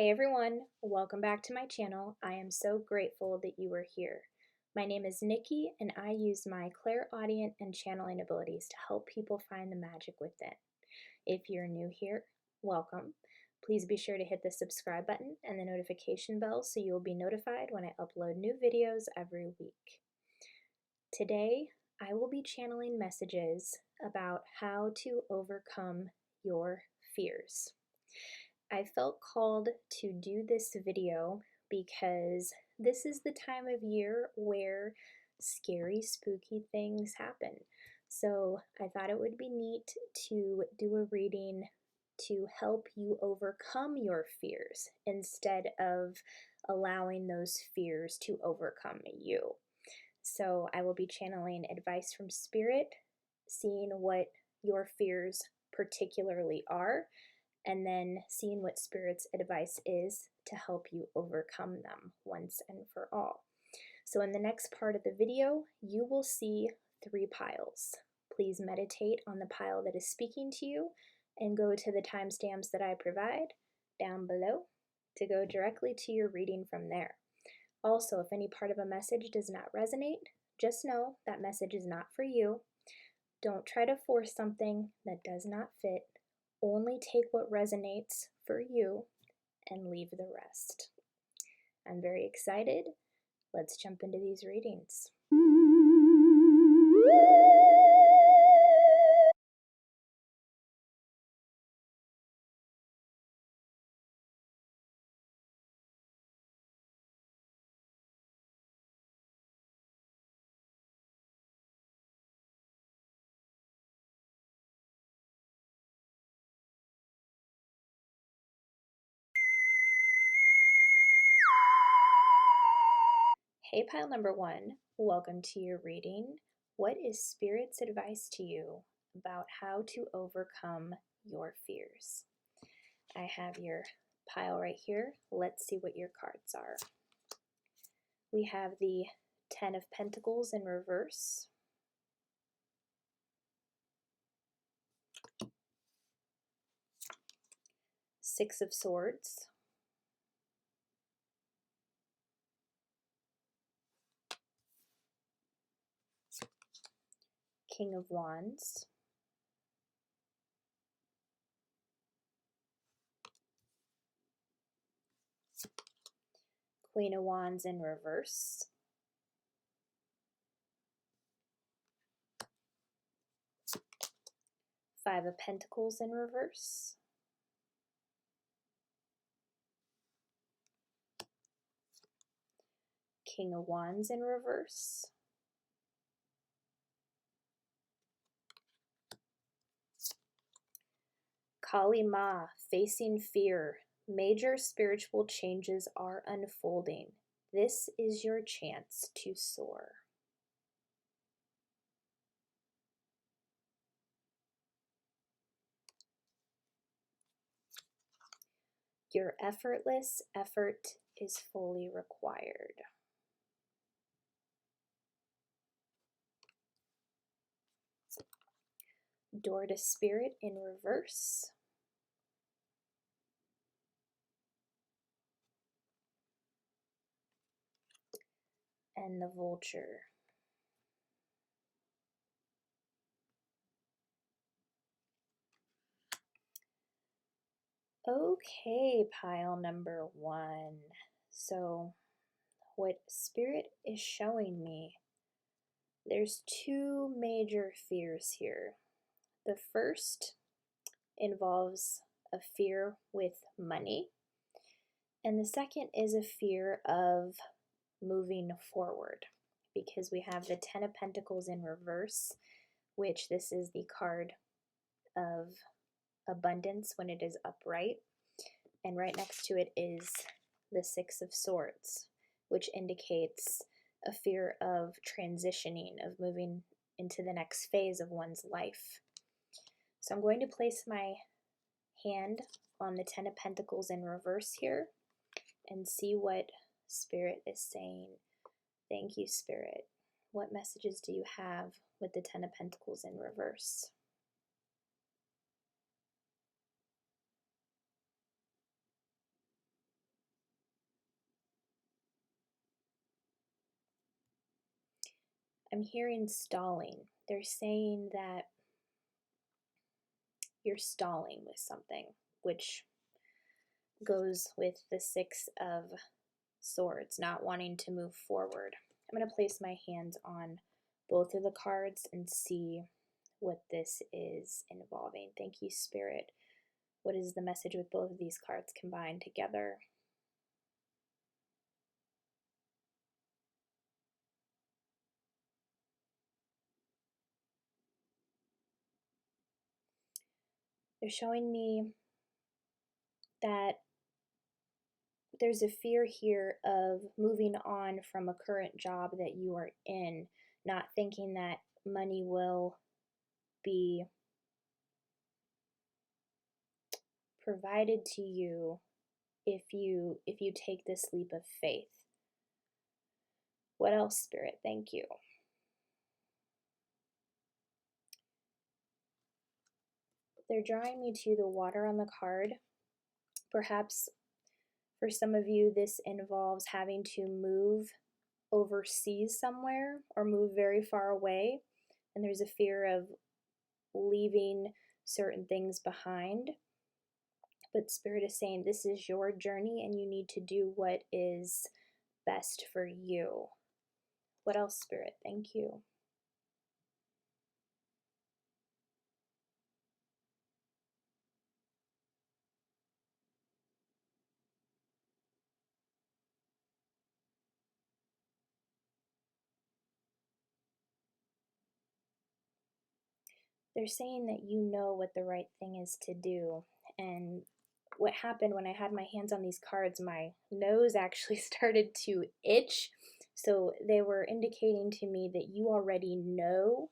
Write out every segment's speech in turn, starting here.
Hey everyone, welcome back to my channel. I am so grateful that you are here. My name is Nikki and I use my clairaudient and channeling abilities to help people find the magic within. If you're new here, welcome. Please be sure to hit the subscribe button and the notification bell so you will be notified when I upload new videos every week. Today, I will be channeling messages about how to overcome your fears. I felt called to do this video because this is the time of year where scary, spooky things happen. So I thought it would be neat to do a reading to help you overcome your fears instead of allowing those fears to overcome you. So I will be channeling advice from Spirit, seeing what your fears particularly are, and then seeing what Spirit's advice is to help you overcome them once and for all. So in the next part of the video, you will see 3 piles. Please meditate on the pile that is speaking to you and go to the timestamps that I provide down below to go directly to your reading from there. Also, if any part of a message does not resonate, just know that message is not for you. Don't try to force something that does not fit. Only take what resonates for you and leave the rest. I'm very excited. Let's jump into these readings. Hey, pile number 1, welcome to your reading. What is Spirit's advice to you about how to overcome your fears? I have your pile right here. Let's see what your cards are. We have the 10 of Pentacles in reverse, Six of Swords, King of Wands, Queen of Wands in reverse, Five of Pentacles in reverse, King of Wands in reverse, Kali Ma, facing fear. Major spiritual changes are unfolding. This is your chance to soar. Your effortless effort is fully required. Door to Spirit in reverse. And the Vulture. Okay, pile number 1. So what Spirit is showing me, there's 2 major fears here. The first involves a fear with money, and the second is a fear of moving forward, because we have the 10 of Pentacles in reverse, which this is the card of abundance when it is upright, and right next to it is the Six of Swords, which indicates a fear of transitioning, of moving into the next phase of one's life. So I'm going to place my hand on the 10 of Pentacles in reverse here and see what Spirit is saying. Thank you, Spirit. What messages do you have with the 10 of Pentacles in reverse? I'm hearing stalling. They're saying that you're stalling with something, which goes with the Six of Swords, not wanting to move forward. I'm going to place my hands on both of the cards and see what this is involving. Thank you, Spirit. What is the message with both of these cards combined together? They're showing me that there's a fear here of moving on from a current job that you are in, not thinking that money will be provided to you if you take this leap of faith. What else, Spirit? Thank you. They're drawing me to the water on the card. Perhaps for some of you, this involves having to move overseas somewhere or move very far away, and there's a fear of leaving certain things behind. But Spirit is saying this is your journey and you need to do what is best for you. What else, Spirit? Thank you. They're saying that you know what the right thing is to do. And what happened when I had my hands on these cards, my nose actually started to itch. So they were indicating to me that you already know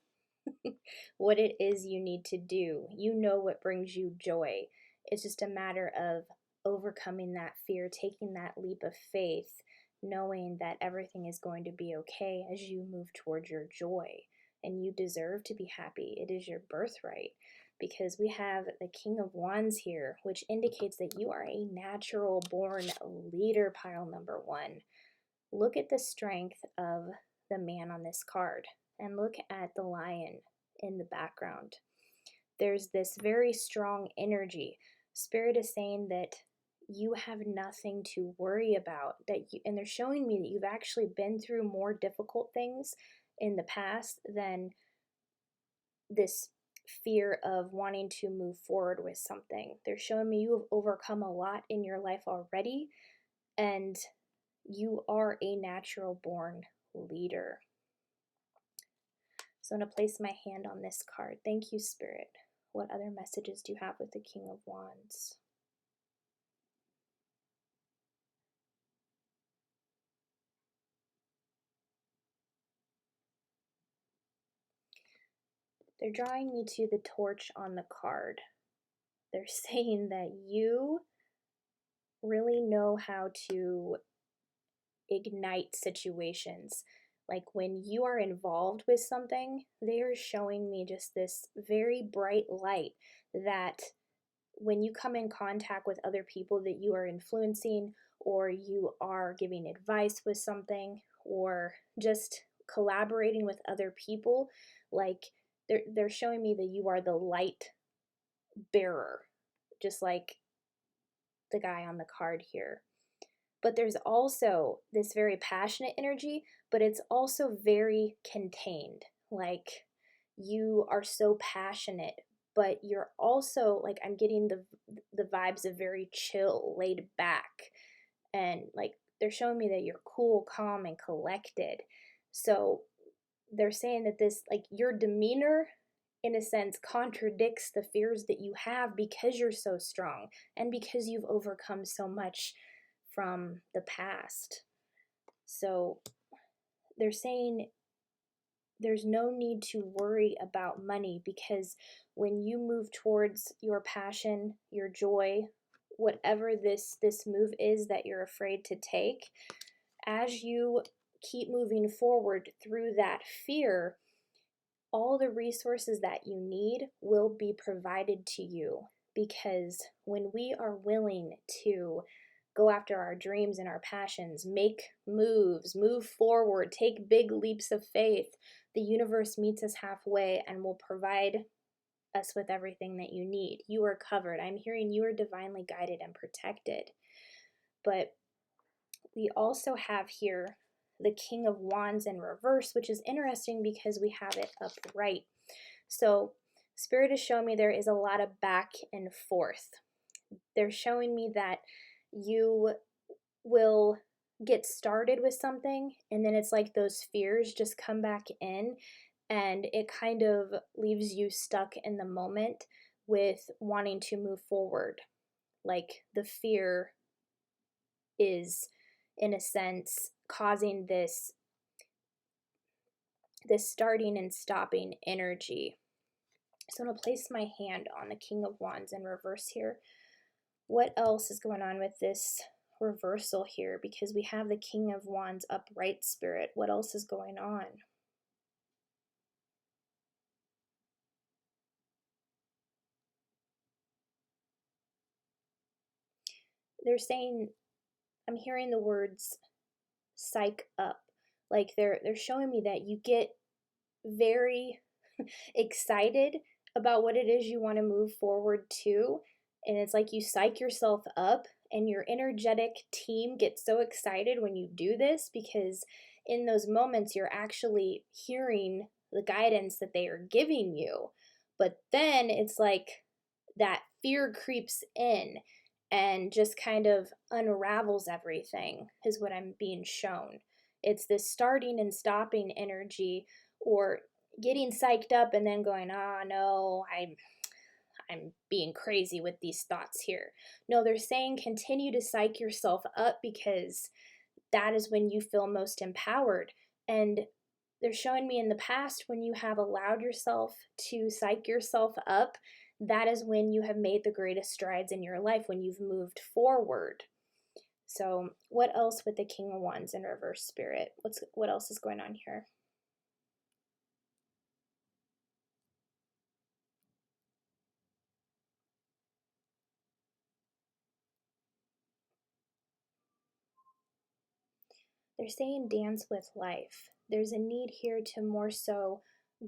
what it is you need to do. You know what brings you joy. It's just a matter of overcoming that fear, taking that leap of faith, knowing that everything is going to be okay as you move towards your joy. And you deserve to be happy. It is your birthright. Because we have the King of Wands here, which indicates that you are a natural born leader, pile number one. Look at the strength of the man on this card, and look at the lion in the background. There's this very strong energy. Spirit is saying that you have nothing to worry about, and they're showing me that you've actually been through more difficult things in the past than this fear of wanting to move forward with something. They're showing me you have overcome a lot in your life already, and you are a natural born leader. So I'm going to place my hand on this card. Thank you, Spirit. What other messages do you have with the King of Wands? They're drawing me to the torch on the card. They're saying that you really know how to ignite situations. Like when you are involved with something, they are showing me just this very bright light that when you come in contact with other people that you are influencing, or you are giving advice with something, or just collaborating with other people, like they're showing me that you are the light bearer, just like the guy on the card here. But there's also this very passionate energy, but it's also very contained. Like you are so passionate, but you're also like, I'm getting the vibes of very chill, laid back, and like they're showing me that you're cool, calm, and collected. So they're saying that this, like, your demeanor in a sense contradicts the fears that you have because you're so strong and because you've overcome so much from the past. So they're saying there's no need to worry about money, because when you move towards your passion, your joy, whatever this move is that you're afraid to take, as you keep moving forward through that fear, all the resources that you need will be provided to you. Because when we are willing to go after our dreams and our passions, make moves, move forward, take big leaps of faith, The universe meets us halfway and will provide us with everything that you need. You are covered. I'm hearing you are divinely guided and protected. But we also have here the King of Wands in reverse, which is interesting because we have it upright. So Spirit is showing me there is a lot of back and forth. They're showing me that you will get started with something, and then it's like those fears just come back in, and it kind of leaves you stuck in the moment with wanting to move forward. Like the fear is, in a sense, causing this starting and stopping energy. So I'm going to place my hand on the King of Wands in reverse here. What else is going on with this reversal here? Because we have the King of Wands upright, Spirit. What else is going on? They're saying, I'm hearing the words psych up. Like they're showing me that you get very excited about what it is you want to move forward to, and it's like you psych yourself up, and your energetic team gets so excited when you do this, because in those moments you're actually hearing the guidance that they are giving you. But then it's like that fear creeps in and just kind of unravels everything, is what I'm being shown. It's this starting and stopping energy, or getting psyched up and then going, ah, no, I'm being crazy with these thoughts here. No, they're saying continue to psych yourself up, because that is when you feel most empowered. And they're showing me in the past, when you have allowed yourself to psych yourself up, that is when you have made the greatest strides in your life, when you've moved forward. So what else with the King of Wands in reverse, Spirit? What else is going on here? They're saying dance with life. There's a need here to more so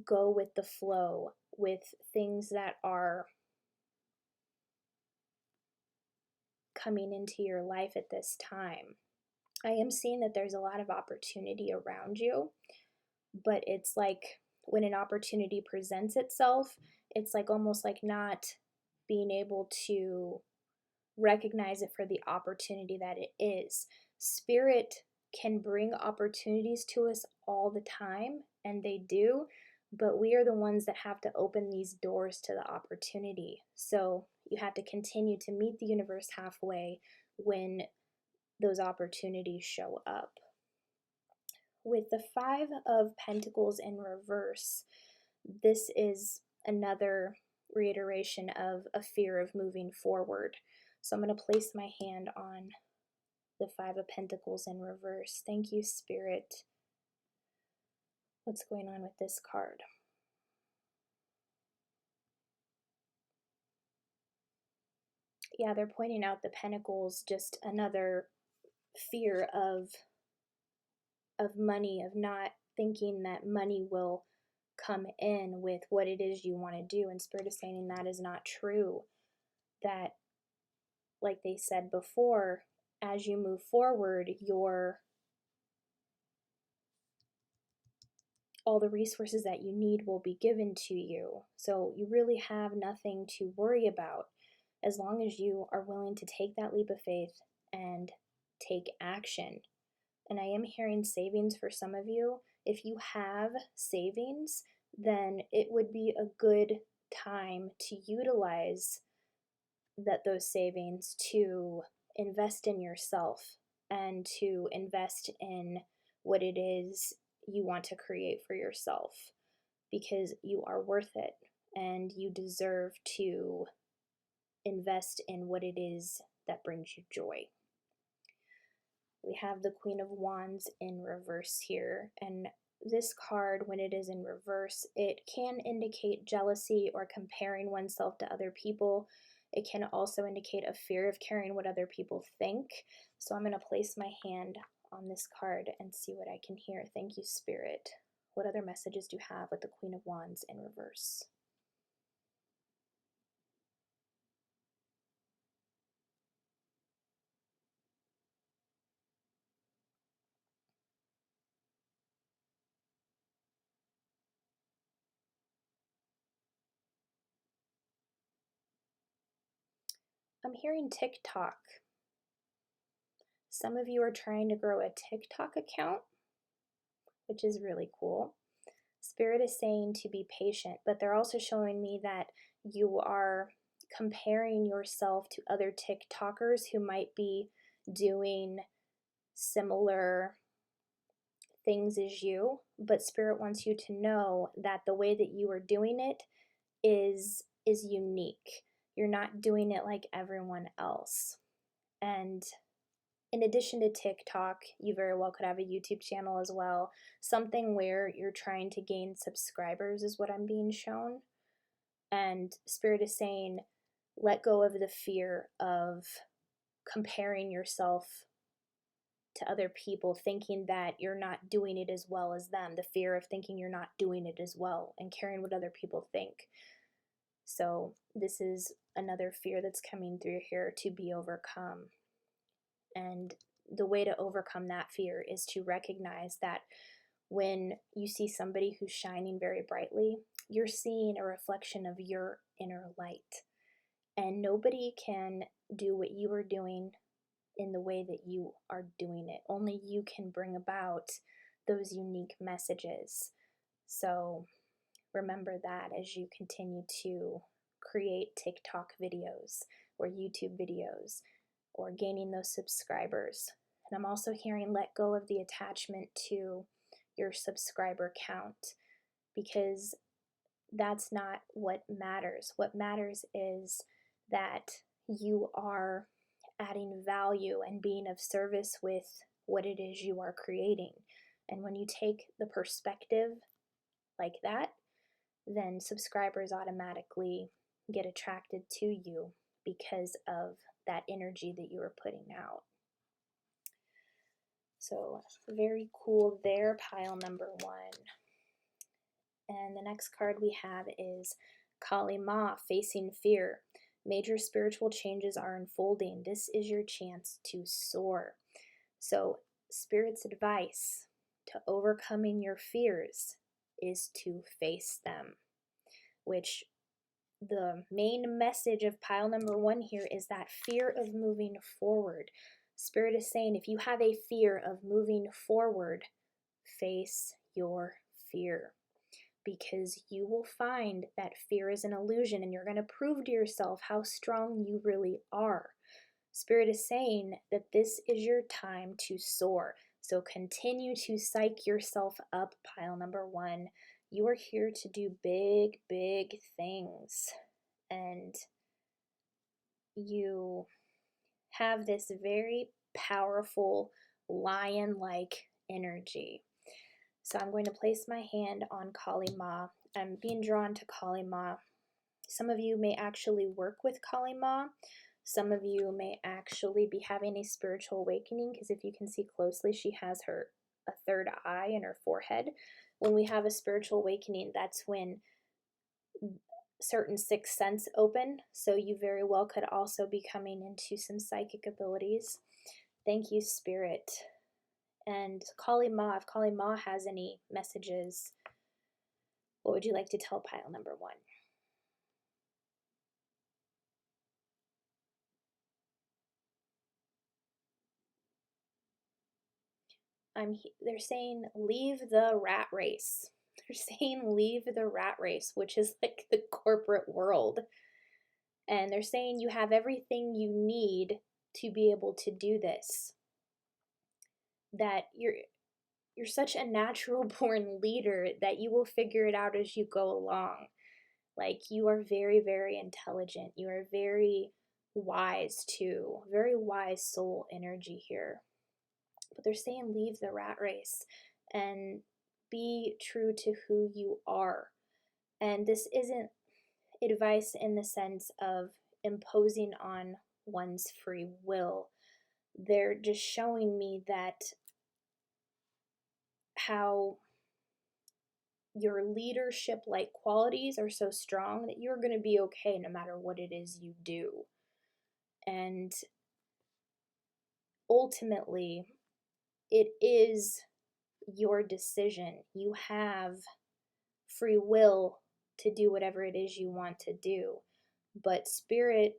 go with the flow, with things that are coming into your life at this time. I am seeing that there's a lot of opportunity around you, but it's like when an opportunity presents itself, it's like almost like not being able to recognize it for the opportunity that it is. Spirit can bring opportunities to us all the time, and they do, but we are the ones that have to open these doors to the opportunity. So you have to continue to meet the universe halfway when those opportunities show up. With the Five of Pentacles in reverse, this is another reiteration of a fear of moving forward. So I'm going to place my hand on the Five of Pentacles in reverse. Thank you, Spirit. What's going on with this card? Yeah, they're pointing out the Pentacles, just another fear of money, of not thinking that money will come in with what it is you want to do. And Spirit is saying that is not true. That, like they said before, as you move forward, all the resources that you need will be given to you. So you really have nothing to worry about, as long as you are willing to take that leap of faith and take action. And I am hearing savings for some of you. If you have savings, then it would be a good time to utilize those savings to invest in yourself and to invest in what it is you want to create for yourself, because you are worth it and you deserve to invest in what it is that brings you joy. We have the Queen of Wands in reverse here, and this card, when it is in reverse, it can indicate jealousy or comparing oneself to other people. It can also indicate a fear of caring what other people think. So I'm going to place my hand on this card and see what I can hear. Thank you, Spirit. What other messages do you have with the Queen of Wands in reverse? I'm hearing TikTok. Some of you are trying to grow a TikTok account, which is really cool. Spirit is saying to be patient, but they're also showing me that you are comparing yourself to other TikTokers who might be doing similar things as you, but Spirit wants you to know that the way that you are doing it is unique. You're not doing it like everyone else. And in addition to TikTok, you very well could have a YouTube channel as well. Something where you're trying to gain subscribers is what I'm being shown. And Spirit is saying, let go of the fear of comparing yourself to other people, thinking that you're not doing it as well as them. The fear of thinking you're not doing it as well and caring what other people think. So this is another fear that's coming through here to be overcome. And the way to overcome that fear is to recognize that when you see somebody who's shining very brightly, you're seeing a reflection of your inner light. And nobody can do what you are doing in the way that you are doing it. Only you can bring about those unique messages. So remember that as you continue to create TikTok videos or YouTube videos or gaining those subscribers. And I'm also hearing let go of the attachment to your subscriber count, because that's not what matters. What matters is that you are adding value and being of service with what it is you are creating. And when you take the perspective like that, then subscribers automatically get attracted to you because of that energy that you are putting out. So very cool there, pile number 1. And the next card we have is Kali Ma, facing fear. Major spiritual changes are unfolding. This is your chance to soar. So Spirit's advice to overcoming your fears is to face them, which the main message of pile number 1 here is that fear of moving forward. Spirit is saying if you have a fear of moving forward, face your fear, because you will find that fear is an illusion and you're going to prove to yourself how strong you really are. Spirit is saying that this is your time to soar. So continue to psych yourself up, pile number 1. You are here to do big, big things. And you have this very powerful lion-like energy. So I'm going to place my hand on Kali Ma. I'm being drawn to Kali Ma. Some of you may actually work with Kali Ma. Some of you may actually be having a spiritual awakening, because if you can see closely, she has a third eye in her forehead. When we have a spiritual awakening, that's when certain sixth sense open. So you very well could also be coming into some psychic abilities. Thank you, Spirit. And Kali Ma, if Kali Ma has any messages, what would you like to tell pile number 1? They're saying leave the rat race. They're saying leave the rat race, which is like the corporate world. And they're saying you have everything you need to be able to do this. That you're such a natural born leader that you will figure it out as you go along. Like, you are very, very intelligent. You are very wise too. Very wise soul energy here. But they're saying leave the rat race and be true to who you are. And this isn't advice in the sense of imposing on one's free will. They're just showing me that how your leadership-like qualities are so strong that you're going to be okay no matter what it is you do. And ultimately, it is your decision. You have free will to do whatever it is you want to do. But Spirit,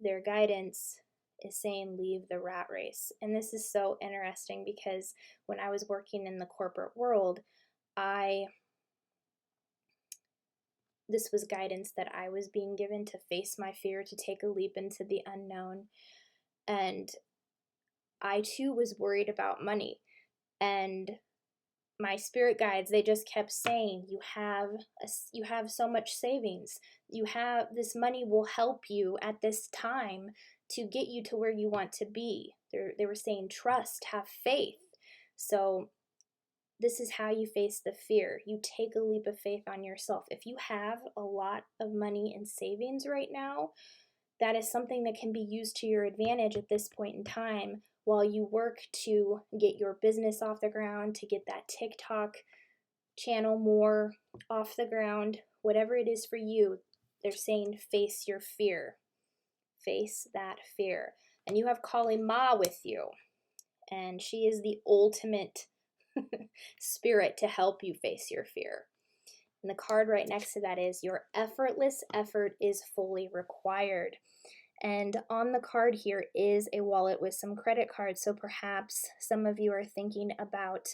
their guidance, is saying leave the rat race. And this is so interesting because when I was working in the corporate world, this was guidance that I was being given to face my fear, to take a leap into the unknown. And I too was worried about money. And my spirit guides, they just kept saying, you have so much savings. This money will help you at this time to get you to where you want to be. They were saying, trust, have faith. So this is how you face the fear. You take a leap of faith on yourself. If you have a lot of money in savings right now, that is something that can be used to your advantage at this point in time while you work to get your business off the ground, to get that TikTok channel more off the ground. Whatever it is for you, they're saying face your fear. Face that fear. And you have Kali Ma with you. And she is the ultimate spirit to help you face your fear. And the card right next to that is your effortless effort is fully required. And on the card here is a wallet with some credit cards. So perhaps some of you are thinking about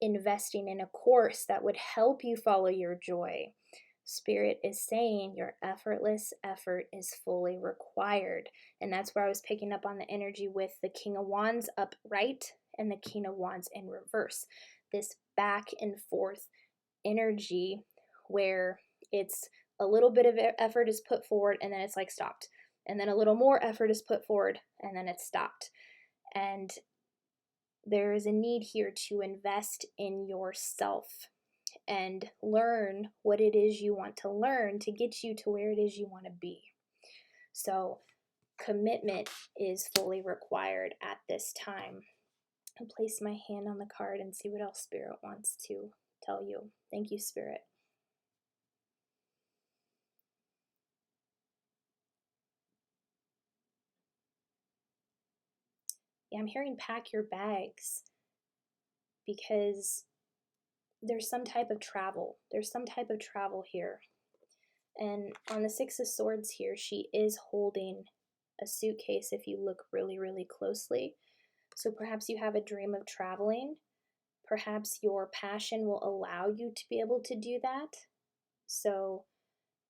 investing in a course that would help you follow your joy. Spirit is saying your effortless effort is fully required. And that's where I was picking up on the energy with the King of Wands upright and the King of Wands in reverse. This back and forth energy where it's a little bit of effort is put forward and then it's like stopped. And then a little more effort is put forward and then it's stopped. And there is a need here to invest in yourself and learn what it is you want to learn to get you to where it is you want to be. So commitment is fully required at this time. I'll place my hand on the card and see what else Spirit wants to tell you. Thank you, Spirit. Yeah, I'm hearing pack your bags because there's some type of travel. There's some type of travel here. And on the Six of Swords here, she is holding a suitcase if you look really, really closely. So perhaps you have a dream of traveling. Perhaps your passion will allow you to be able to do that. So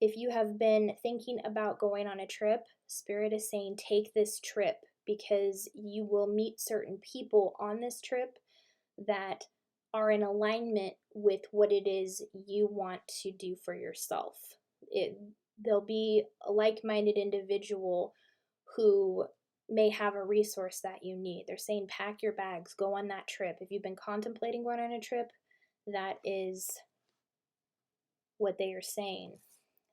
if you have been thinking about going on a trip, Spirit is saying take this trip because you will meet certain people on this trip that are in alignment with what it is you want to do for yourself. There'll be a like-minded individual who may have a resource that you need. They're saying pack your bags, go on that trip. If you've been contemplating going on a trip, that is what they are saying.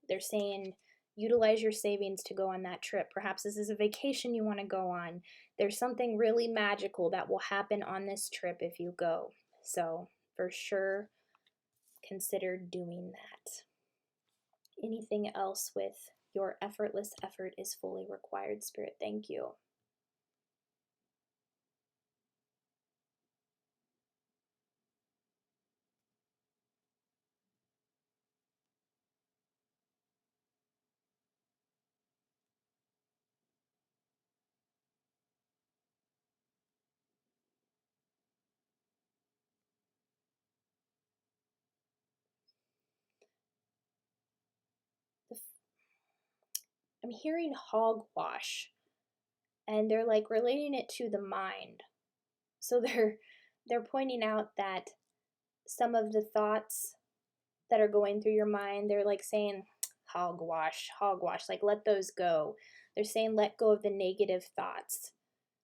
They're saying utilize your savings to go on that trip. Perhaps this is a vacation you want to go on. There's something really magical that will happen on this trip if you go. So for sure, consider doing that. Anything else with your effortless effort is fully required, Spirit? Thank you. I'm hearing hogwash, and they're like relating it to the mind. So they're pointing out that some of the thoughts that are going through your mind, they're like saying hogwash, like let those go. They're saying let go of the negative thoughts.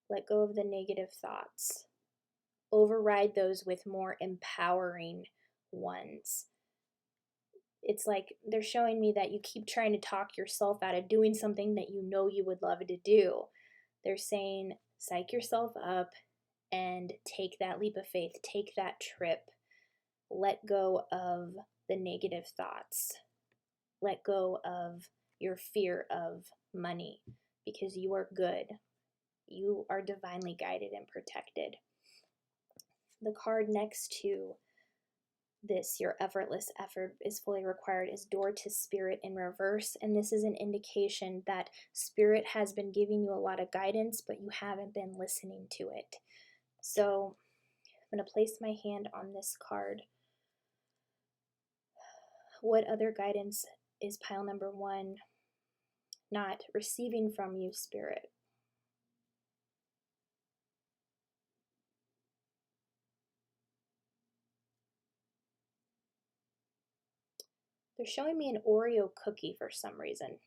Let go of the negative thoughts. Override those with more empowering ones. It's like they're showing me that you keep trying to talk yourself out of doing something that you know you would love to do. They're saying psych yourself up and take that leap of faith, take that trip. Let go of the negative thoughts. Let go of your fear of money because you are good. You are divinely guided and protected. The card next to this, your effortless effort is fully required, is door to spirit in reverse. And this is an indication that spirit has been giving you a lot of guidance, but you haven't been listening to it. So I'm going to place my hand on this card. What other guidance is pile number 1 not receiving from you, spirit? They're showing me an Oreo cookie for some reason.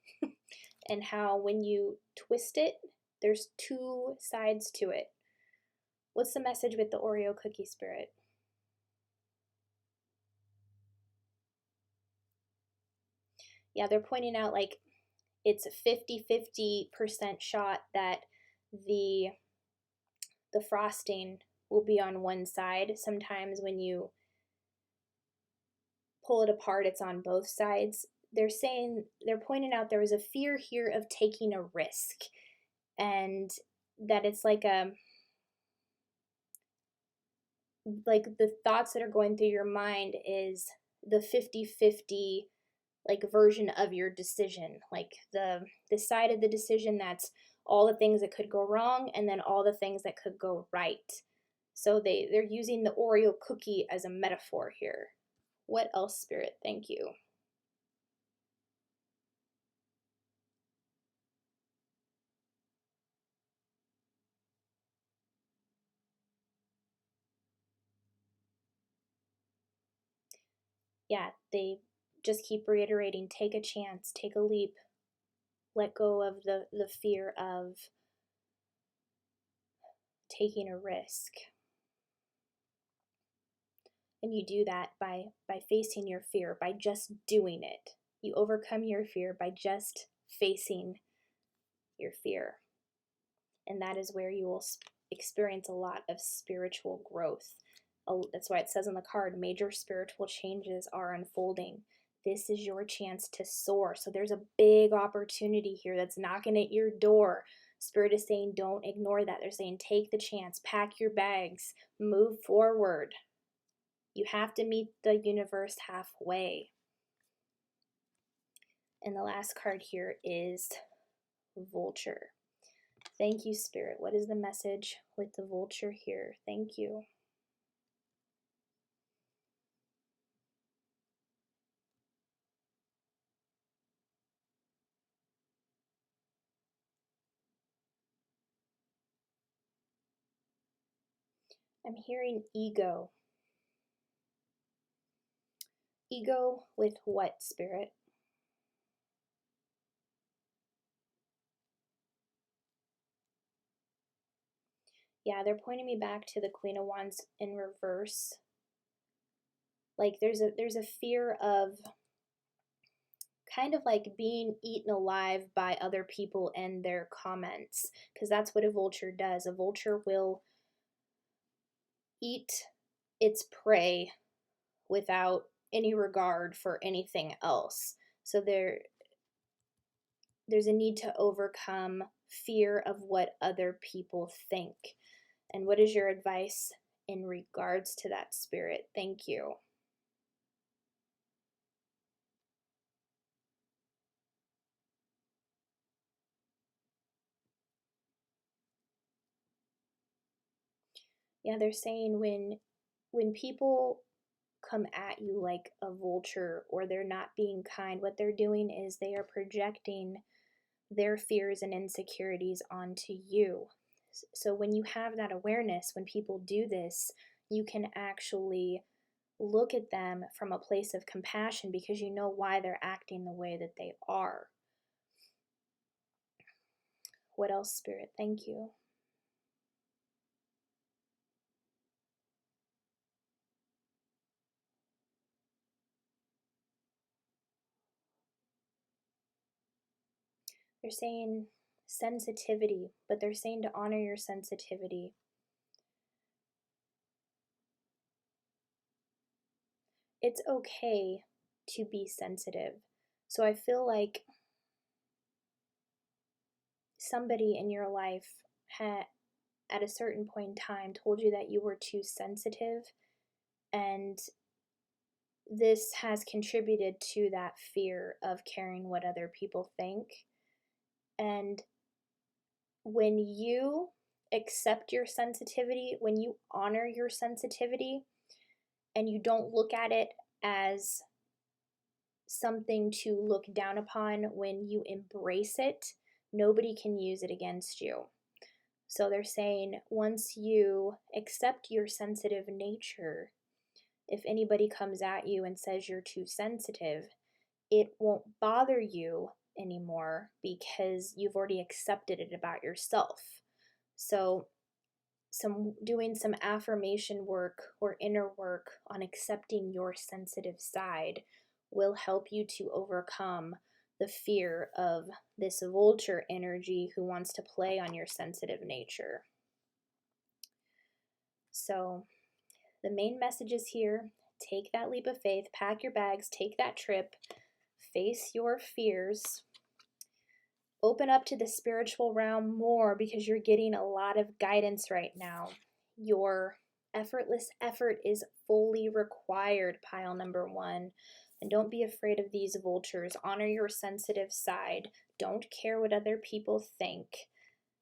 And how when you twist it, there's 2 sides to it. What's the message with the Oreo cookie, spirit? Yeah, they're pointing out like it's a 50-50% shot that the frosting will be on one side. Sometimes when you pull it apart, it's on both sides. They're pointing out there was a fear here of taking a risk, and that it's like the thoughts that are going through your mind is the 50-50 like version of your decision, like the side of the decision that's all the things that could go wrong and then all the things that could go right. So they're using the Oreo cookie as a metaphor here. What else, spirit? Thank you. Yeah, they just keep reiterating, take a chance, take a leap, let go of the fear of taking a risk. And you do that by facing your fear, by just doing it. You overcome your fear by just facing your fear. And that is where you will experience a lot of spiritual growth. That's why it says on the card, major spiritual changes are unfolding. This is your chance to soar. So there's a big opportunity here that's knocking at your door. Spirit is saying, don't ignore that. They're saying, take the chance, pack your bags, move forward. You have to meet the universe halfway. And the last card here is Vulture. Thank you, Spirit. What is the message with the Vulture here? Thank you. I'm hearing ego. Ego with what, Spirit? Yeah, they're pointing me back to the Queen of Wands in reverse. Like there's a fear of kind of like being eaten alive by other people and their comments, because that's what a vulture does. A vulture will eat its prey without any regard for anything else. So there's a need to overcome fear of what other people think. And what is your advice in regards to that, Spirit? Thank you. Yeah, they're saying when people come at you like a vulture or they're not being kind, what they're doing is they are projecting their fears and insecurities onto you. So when you have that awareness, when people do this, you can actually look at them from a place of compassion because you know why they're acting the way that they are. What else, Spirit? Thank you. They're saying sensitivity, but they're saying to honor your sensitivity. It's okay to be sensitive. So I feel like somebody in your life had, at a certain point in time, told you that you were too sensitive, and this has contributed to that fear of caring what other people think. And when you accept your sensitivity, when you honor your sensitivity, and you don't look at it as something to look down upon, when you embrace it, nobody can use it against you. So they're saying once you accept your sensitive nature, if anybody comes at you and says you're too sensitive, it won't bother you anymore because you've already accepted it about yourself. So doing some affirmation work or inner work on accepting your sensitive side will help you to overcome the fear of this vulture energy who wants to play on your sensitive nature. So the main message is here: take that leap of faith, pack your bags, take that trip, face your fears, open up to the spiritual realm more, because you're getting a lot of guidance right now. Your effortless effort is fully required, pile number 1. And don't be afraid of these vultures. Honor your sensitive side. Don't care what other people think.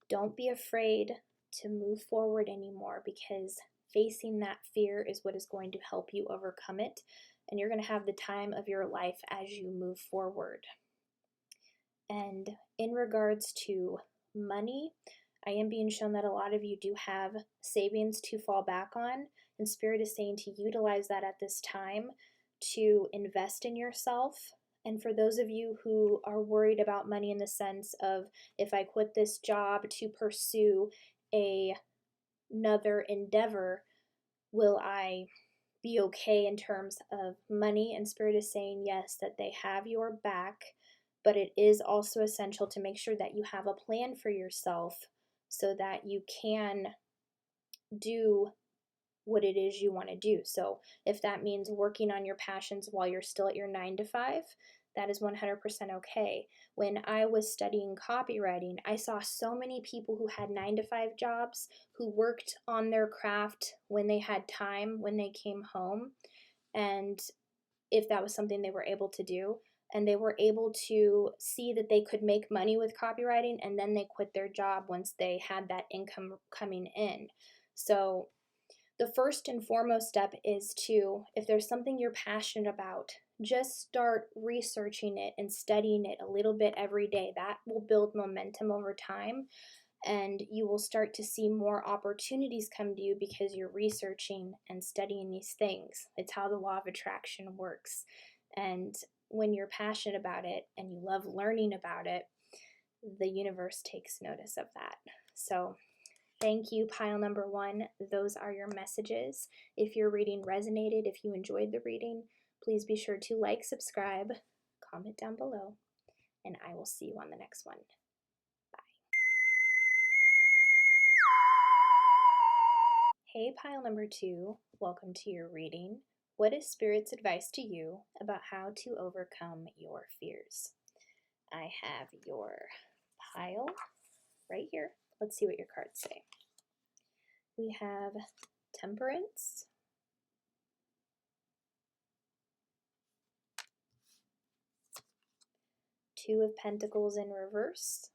Don't be afraid to move forward anymore, because facing that fear is what is going to help you overcome it. And you're going to have the time of your life as you move forward. And in regards to money, I am being shown that a lot of you do have savings to fall back on, and Spirit is saying to utilize that at this time to invest in yourself. And for those of you who are worried about money in the sense of, if I quit this job to pursue another endeavor, will I be okay in terms of money? And Spirit is saying yes, that they have your back, but it is also essential to make sure that you have a plan for yourself so that you can do what it is you want to do. So if that means working on your passions while you're still at your 9 to 5, that is 100% okay. When I was studying copywriting, I saw so many people who had 9 to 5 jobs who worked on their craft when they had time, when they came home, and if that was something they were able to do. And they were able to see that they could make money with copywriting, and then they quit their job once they had that income coming in. So the first and foremost step is to, if there's something you're passionate about, just start researching it and studying it a little bit every day. That will build momentum over time, and you will start to see more opportunities come to you because you're researching and studying these things. It's how the law of attraction works. And when you're passionate about it and you love learning about it, the universe takes notice of that. So thank you, pile number 1. Those are your messages. If your reading resonated, if you enjoyed the reading, please be sure to like, subscribe, comment down below, and I will see you on the next one. Hey, pile number 2, welcome to your reading. What is Spirit's advice to you about how to overcome your fears? I have your pile right here. Let's see what your cards say. We have Temperance, Two of Pentacles in reverse,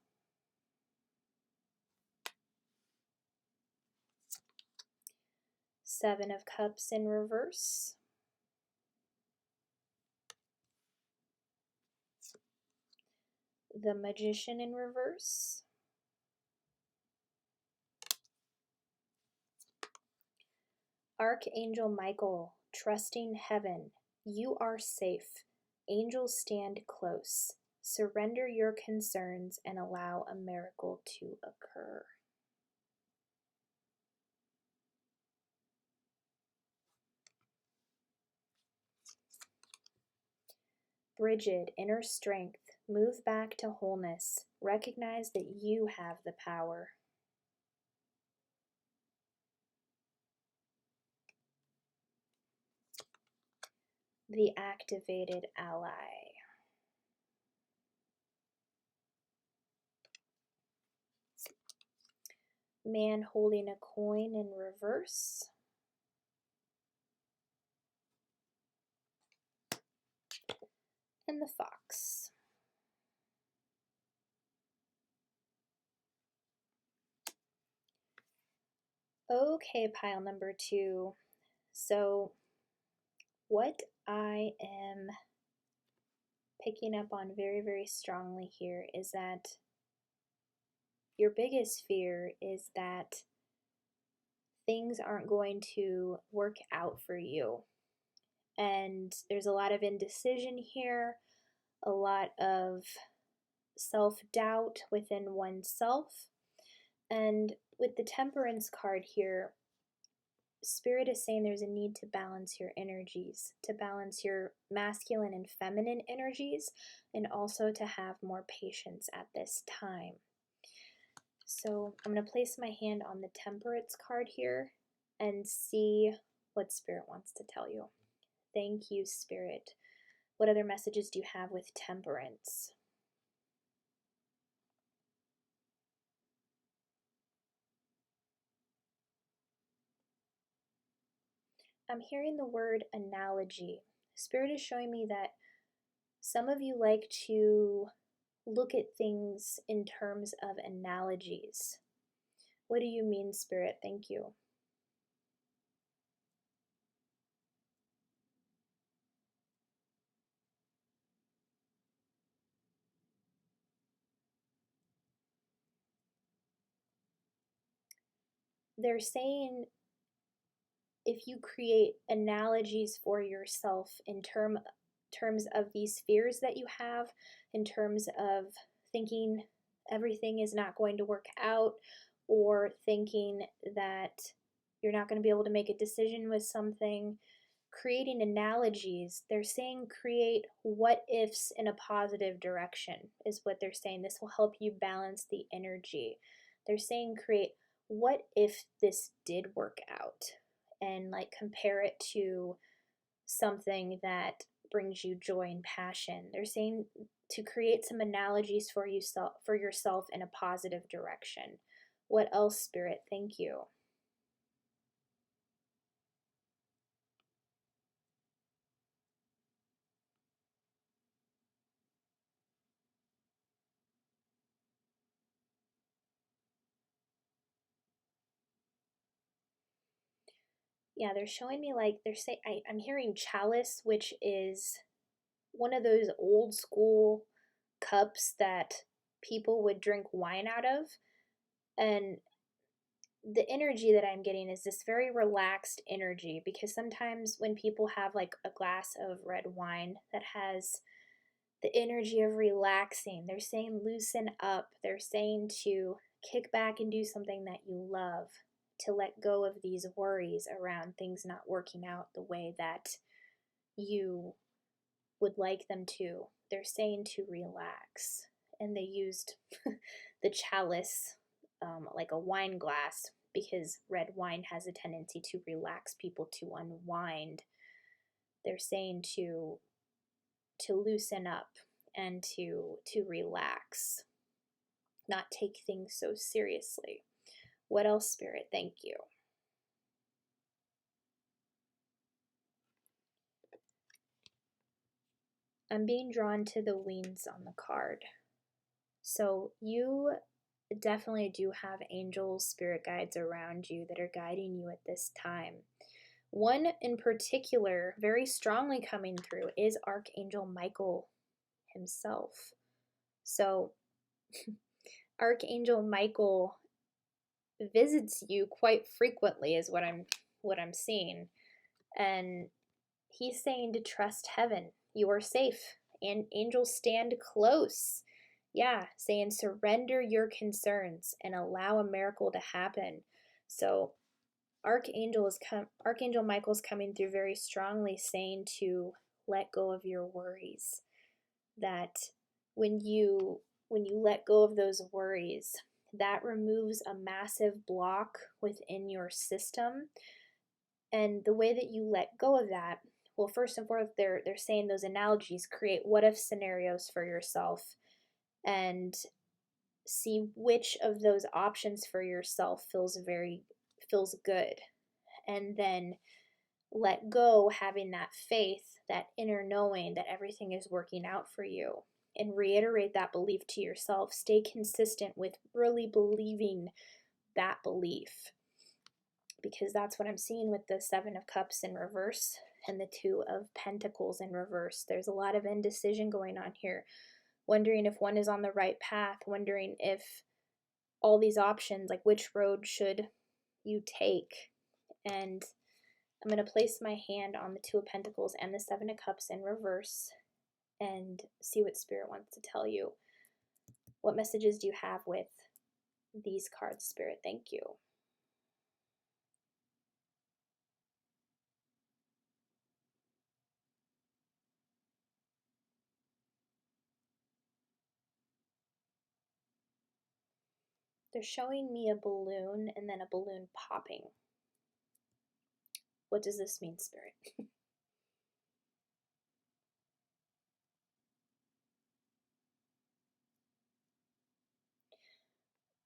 Seven of Cups in reverse, the Magician in reverse, Archangel Michael, trusting heaven. You are safe. Angels stand close. Surrender your concerns and allow a miracle to occur. Bridget, inner strength. Move back to wholeness. Recognize that you have the power. the activated ally. Man holding a coin in reverse. And the fox. Okay, pile number 2. So what I am picking up on very, very strongly here is that your biggest fear is that things aren't going to work out for you. And there's a lot of indecision here, a lot of self-doubt within oneself. And with the Temperance card here, Spirit is saying there's a need to balance your energies, to balance your masculine and feminine energies, and also to have more patience at this time. So I'm going to place my hand on the Temperance card here and see what Spirit wants to tell you. Thank you, Spirit. What other messages do you have with Temperance? I'm hearing the word analogy. Spirit is showing me that some of you like to look at things in terms of analogies. What do you mean, Spirit? Thank you. They're saying if you create analogies for yourself in terms of these fears that you have, in terms of thinking everything is not going to work out, or thinking that you're not going to be able to make a decision with something, creating analogies, they're saying create what ifs in a positive direction, is what they're saying. This will help you balance the energy. They're saying create what if this did work out, and like compare it to something that brings you joy and passion. They're saying to create some analogies for yourself in a positive direction. What else, Spirit? Thank you. Yeah, they're showing me like they're saying I'm hearing chalice, which is one of those old school cups that people would drink wine out of. And the energy that I'm getting is this very relaxed energy, because sometimes when people have like a glass of red wine that has the energy of relaxing, they're saying loosen up. They're saying to kick back and do something that you love, to let go of these worries around things not working out the way that you would like them to. They're saying to relax. And they used the chalice like a wine glass, because red wine has a tendency to relax people, to unwind. They're saying to loosen up and to relax, not take things so seriously. What else, Spirit? Thank you. I'm being drawn to the wings on the card. So you definitely do have angels, spirit guides around you that are guiding you at this time. One in particular, very strongly coming through, is Archangel Michael himself. So Archangel Michael visits you quite frequently, is what I'm seeing. And he's saying to trust heaven. You are safe. And angels stand close. Yeah, saying surrender your concerns and allow a miracle to happen. So Archangel Michael's coming through very strongly, saying to let go of your worries. That when you let go of those worries, that removes a massive block within your system. And the way that you let go of that Well, first and foremost, they're saying those analogies create what if scenarios for yourself and see which of those options for yourself feels good. And then let go, having that faith, that inner knowing that everything is working out for you. And reiterate that belief to yourself. Stay consistent with really believing that belief, because that's what I'm seeing with the Seven of Cups in reverse and the Two of Pentacles in reverse. There's a lot of indecision going on here, wondering if one is on the right path, wondering if all these options, like which road should you take. And I'm going to place my hand on the Two of Pentacles and the Seven of Cups in reverse and see what Spirit wants to tell you. What messages do you have with these cards, Spirit? Thank you. They're showing me a balloon and then a balloon popping. What does this mean, Spirit?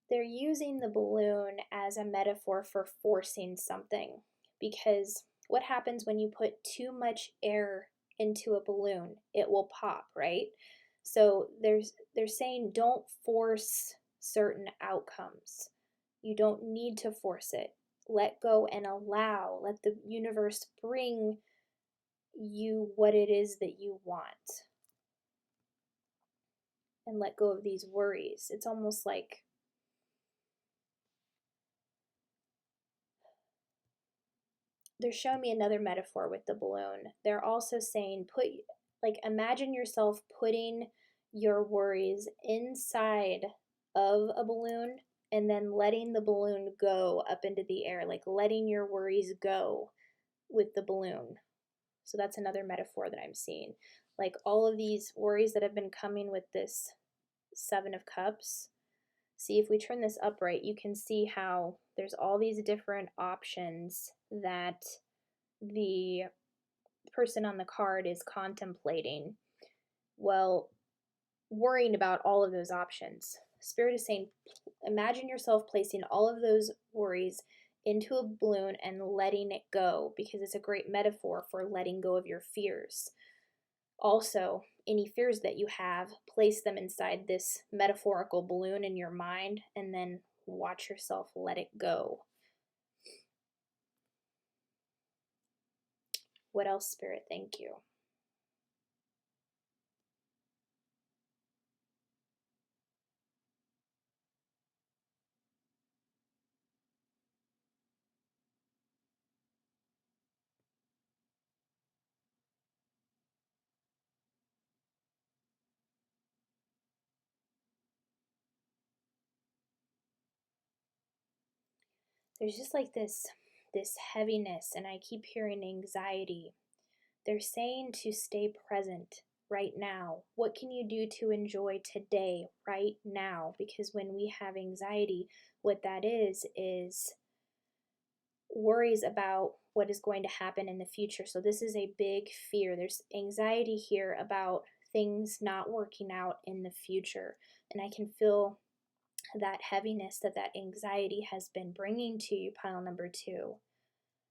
They're using the balloon as a metaphor for forcing something, because what happens when you put too much air into a balloon? It will pop, right? So they're saying don't force certain outcomes. You don't need to force it. Let go and allow. Let the universe bring you what it is that you want. And let go of these worries. It's almost like they're showing me another metaphor with the balloon. They're also saying imagine yourself putting your worries inside of a balloon and then letting the balloon go up into the air, like letting your worries go with the balloon. So that's another metaphor that I'm seeing. Like all of these worries that have been coming with this Seven of Cups. See, if we turn this upright, you can see how there's all these different options that the person on the card is contemplating. Well, worrying about all of those options. Spirit is saying, imagine yourself placing all of those worries into a balloon and letting it go, because it's a great metaphor for letting go of your fears. Also, any fears that you have, place them inside this metaphorical balloon in your mind and then watch yourself let it go. What else, Spirit? Thank you. There's just like this heaviness, and I keep hearing anxiety. They're saying to stay present right now. What can you do to enjoy today, right now? Because when we have anxiety, what that is worries about what is going to happen in the future. So this is a big fear. There's anxiety here about things not working out in the future. And I can feel that heaviness that anxiety has been bringing to you, pile number 2.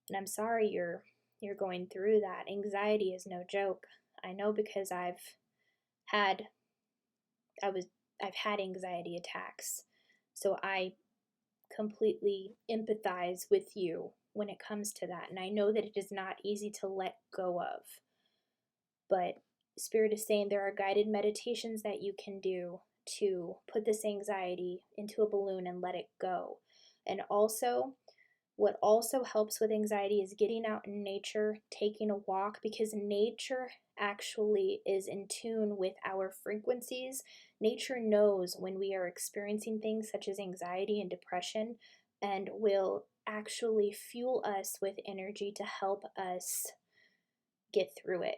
And I'm sorry you're going through that. Anxiety is no joke. I know, because I've had anxiety attacks. So I completely empathize with you when it comes to that. And I know that it is not easy to let go of. But Spirit is saying there are guided meditations that you can do to put this anxiety into a balloon and let it go. And also, what also helps with anxiety is getting out in nature, taking a walk, because nature actually is in tune with our frequencies. Nature knows when we are experiencing things such as anxiety and depression, and will actually fuel us with energy to help us get through it.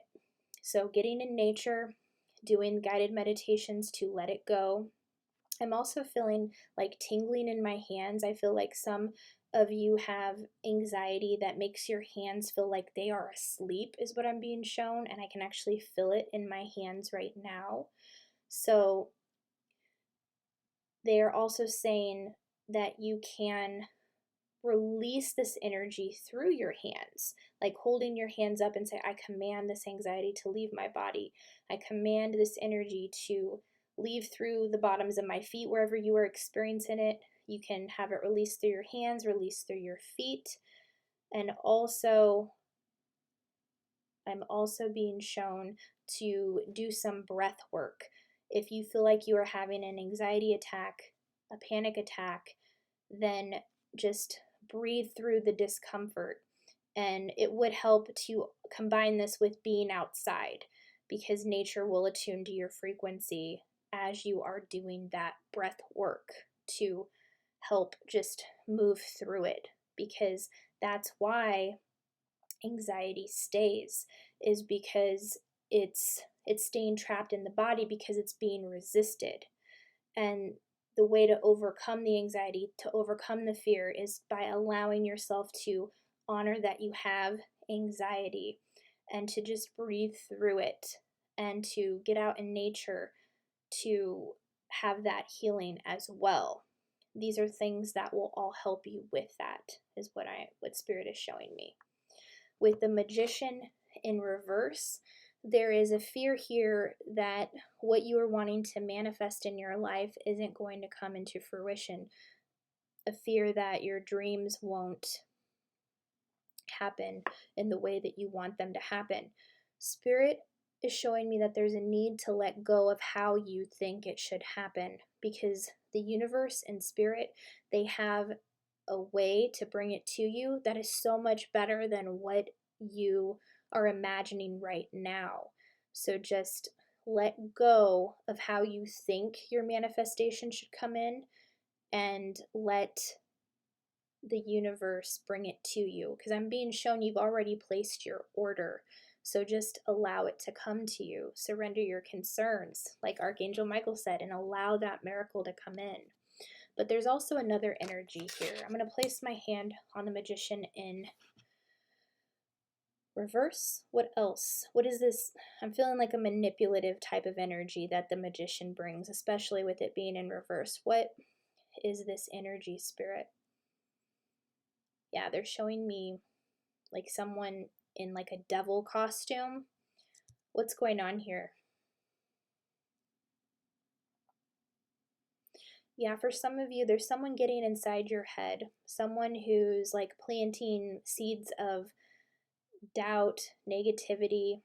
So getting in nature, doing guided meditations to let it go. I'm also feeling like tingling in my hands. I feel like some of you have anxiety that makes your hands feel like they are asleep, is what I'm being shown, and I can actually feel it in my hands right now. So they are also saying that you can release this energy through your hands, like holding your hands up and say, I command this anxiety to leave my body. I command this energy to leave through the bottoms of my feet, wherever you are experiencing it. You can have it release through your hands, release through your feet. And also, I'm also being shown to do some breath work. If you feel like you are having an anxiety attack, a panic attack, then just breathe through the discomfort. And it would help to combine this with being outside, because nature will attune to your frequency as you are doing that breath work to help just move through it. Because that's why anxiety stays, is because it's staying trapped in the body because it's being resisted. And the way to overcome the anxiety, to overcome the fear, is by allowing yourself to honor that you have anxiety and to just breathe through it and to get out in nature to have that healing as well. These are things that will all help you with that, is what Spirit is showing me. With the Magician in reverse, there is a fear here that what you are wanting to manifest in your life isn't going to come into fruition. A fear that your dreams won't happen in the way that you want them to happen. Spirit is showing me that there's a need to let go of how you think it should happen, because the universe and spirit, they have a way to bring it to you that is so much better than what you are imagining right now. So just let go of how you think your manifestation should come in and let the universe bring it to you, because I'm being shown you've already placed your order. So just allow it to come to you. Surrender your concerns, like Archangel Michael said, and allow that miracle to come in. But there's also another energy here. I'm going to place my hand on the Magician in reverse. What else? What is this? I'm feeling like a manipulative type of energy that the Magician brings, especially with it being in reverse. What is this energy, Spirit? Yeah, they're showing me like someone in like a devil costume. What's going on here? Yeah, for some of you, there's someone getting inside your head, someone who's like planting seeds of doubt, negativity.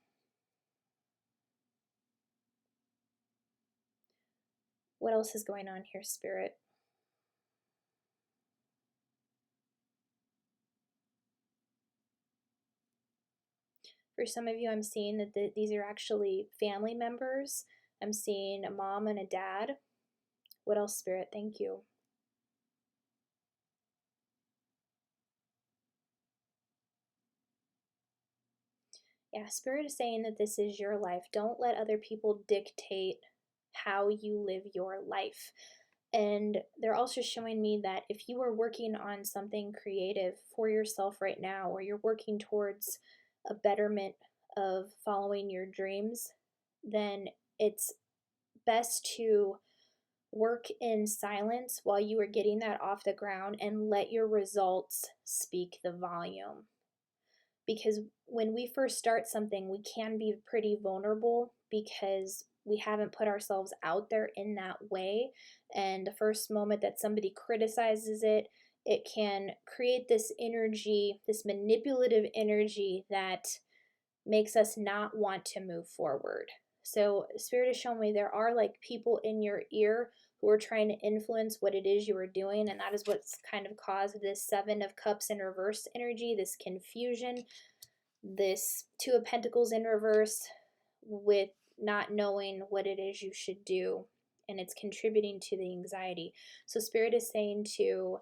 What else is going on here, Spirit? For some of you, I'm seeing that these are actually family members. I'm seeing a mom and a dad. What else, Spirit? Thank you. Yeah, Spirit is saying that this is your life. Don't let other people dictate how you live your life. And they're also showing me that if you are working on something creative for yourself right now, or you're working towards a betterment of following your dreams, then it's best to work in silence while you are getting that off the ground and let your results speak the volume. Because when we first start something, we can be pretty vulnerable because we haven't put ourselves out there in that way. And the first moment that somebody criticizes it, it can create this energy, this manipulative energy that makes us not want to move forward. So Spirit is showing me there are like people in your ear who are trying to influence what it is you are doing, and that is what's kind of caused this Seven of Cups in reverse energy, this confusion, this Two of Pentacles in reverse, with not knowing what it is you should do, and it's contributing to the anxiety. So Spirit is saying to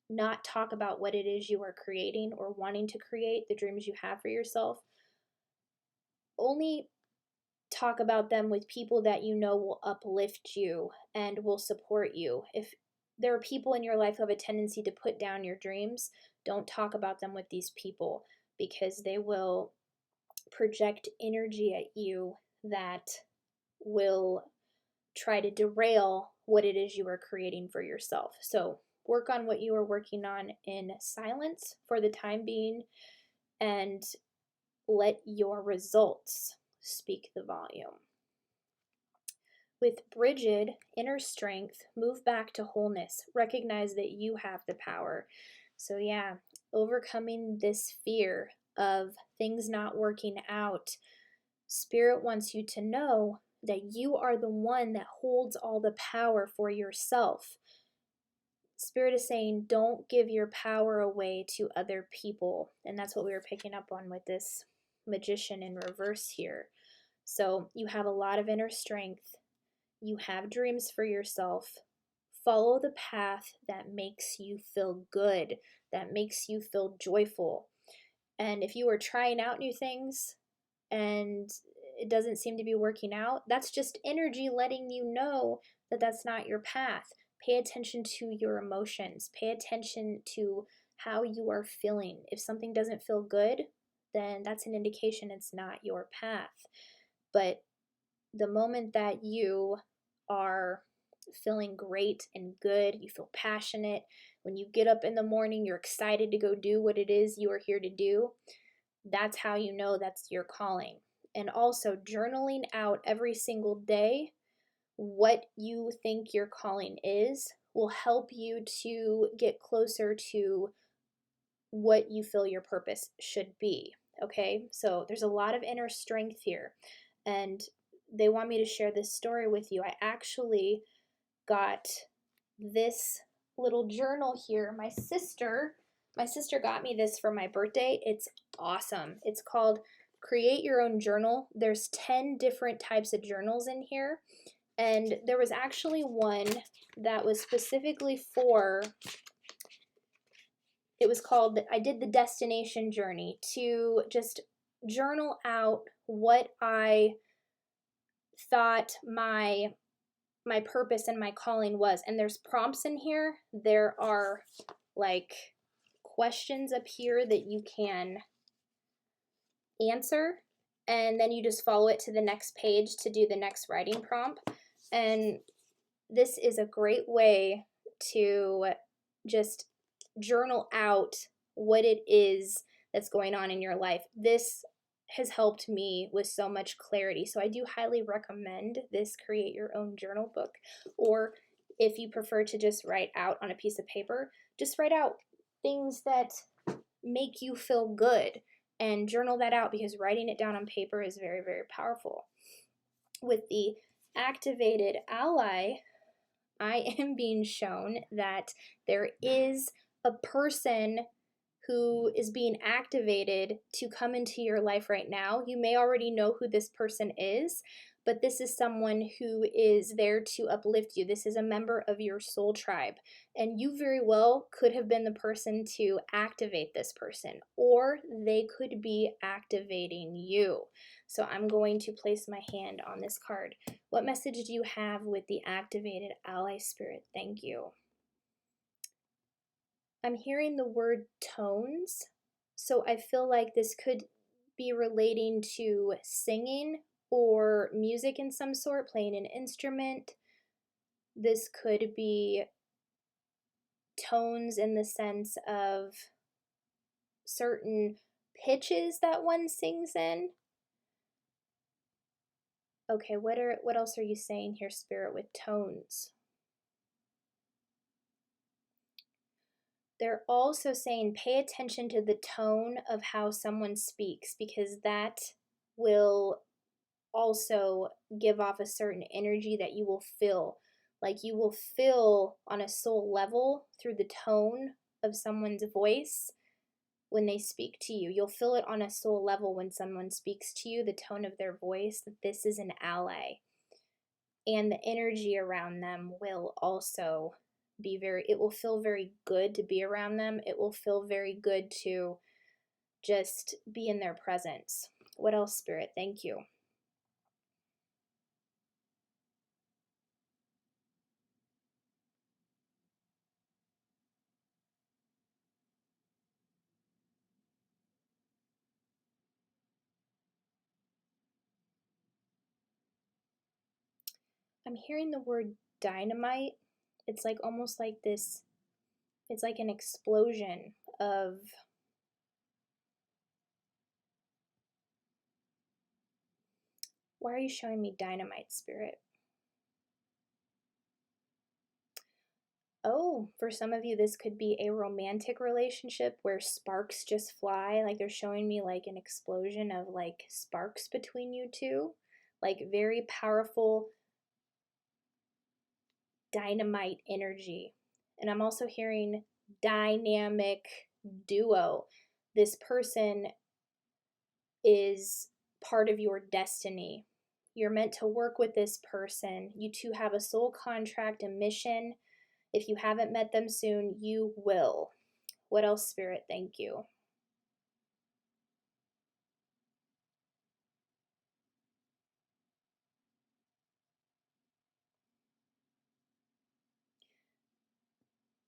not talk about what it is you are creating or wanting to create, the dreams you have for yourself. Only talk about them with people that you know will uplift you and will support you. If there are people in your life who have a tendency to put down your dreams. Don't talk about them with these people, because they will project energy at you that will try to derail what it is you are creating for yourself. So work on what you are working on in silence for the time being, and let your results speak the volume. With Bridget, inner strength, move back to wholeness. Recognize that you have the power. So yeah, overcoming this fear of things not working out. Spirit wants you to know that you are the one that holds all the power for yourself. Spirit is saying, don't give your power away to other people. And that's what we were picking up on with this magician in reverse here. So you have a lot of inner strength. You have dreams for yourself. Follow the path that makes you feel good, that makes you feel joyful. And if you are trying out new things and it doesn't seem to be working out, that's just energy letting you know that that's not your path. Pay attention to your emotions. Pay attention to how you are feeling. If something doesn't feel good, then that's an indication it's not your path. But the moment that you are feeling great and good, you feel passionate, when you get up in the morning, you're excited to go do what it is you are here to do, that's how you know that's your calling. And also journaling out every single day what you think your calling is will help you to get closer to what you feel your purpose should be. Okay, so there's a lot of inner strength here, and they want me to share this story with you. I actually got this little journal here. My sister got me this for my birthday. It's awesome. It's called Create Your Own Journal. There's 10 different types of journals in here, and there was actually one that was specifically for, it was called, I did the destination journey, to just journal out what I thought my purpose and my calling was. And there's prompts in here. There are like questions up here that you can answer, and then you just follow it to the next page to do the next writing prompt. And this is a great way to just journal out what it is that's going on in your life. This has helped me with so much clarity. So I do highly recommend this Create Your Own Journal book. Or if you prefer to just write out on a piece of paper, just write out things that make you feel good and journal that out, because writing it down on paper is very, very powerful. With the activated ally, I am being shown that there is a person who is being activated to come into your life right now. You may already know who this person is, but this is someone who is there to uplift you. This is a member of your soul tribe, and you very well could have been the person to activate this person, or they could be activating you. So I'm going to place my hand on this card. What message do you have with the activated ally spirit? Thank you. I'm hearing the word tones, so I feel like this could be relating to singing or music in some sort, playing an instrument. This could be tones in the sense of certain pitches that one sings in. Okay, what else are you saying here, Spirit, with tones? They're also saying pay attention to the tone of how someone speaks, because that will also give off a certain energy that you will feel. Like you will feel on a soul level through the tone of someone's voice when they speak to you. You'll feel it on a soul level when someone speaks to you, the tone of their voice, that this is an ally. And the energy around them will also be it will feel very good to be around them. It will feel very good to just be in their presence. What else, Spirit? Thank you. I'm hearing the word dynamite. It's like almost like this, it's like an explosion of, why are you showing me dynamite, Spirit? Oh, for some of you, this could be a romantic relationship where sparks just fly. Like they're showing me like an explosion of like sparks between you two, like very powerful dynamite energy. And I'm also hearing dynamic duo. This person is part of your destiny. You're meant to work with this person. You two have a soul contract, a mission. If you haven't met them soon, you will. What else, Spirit? Thank you.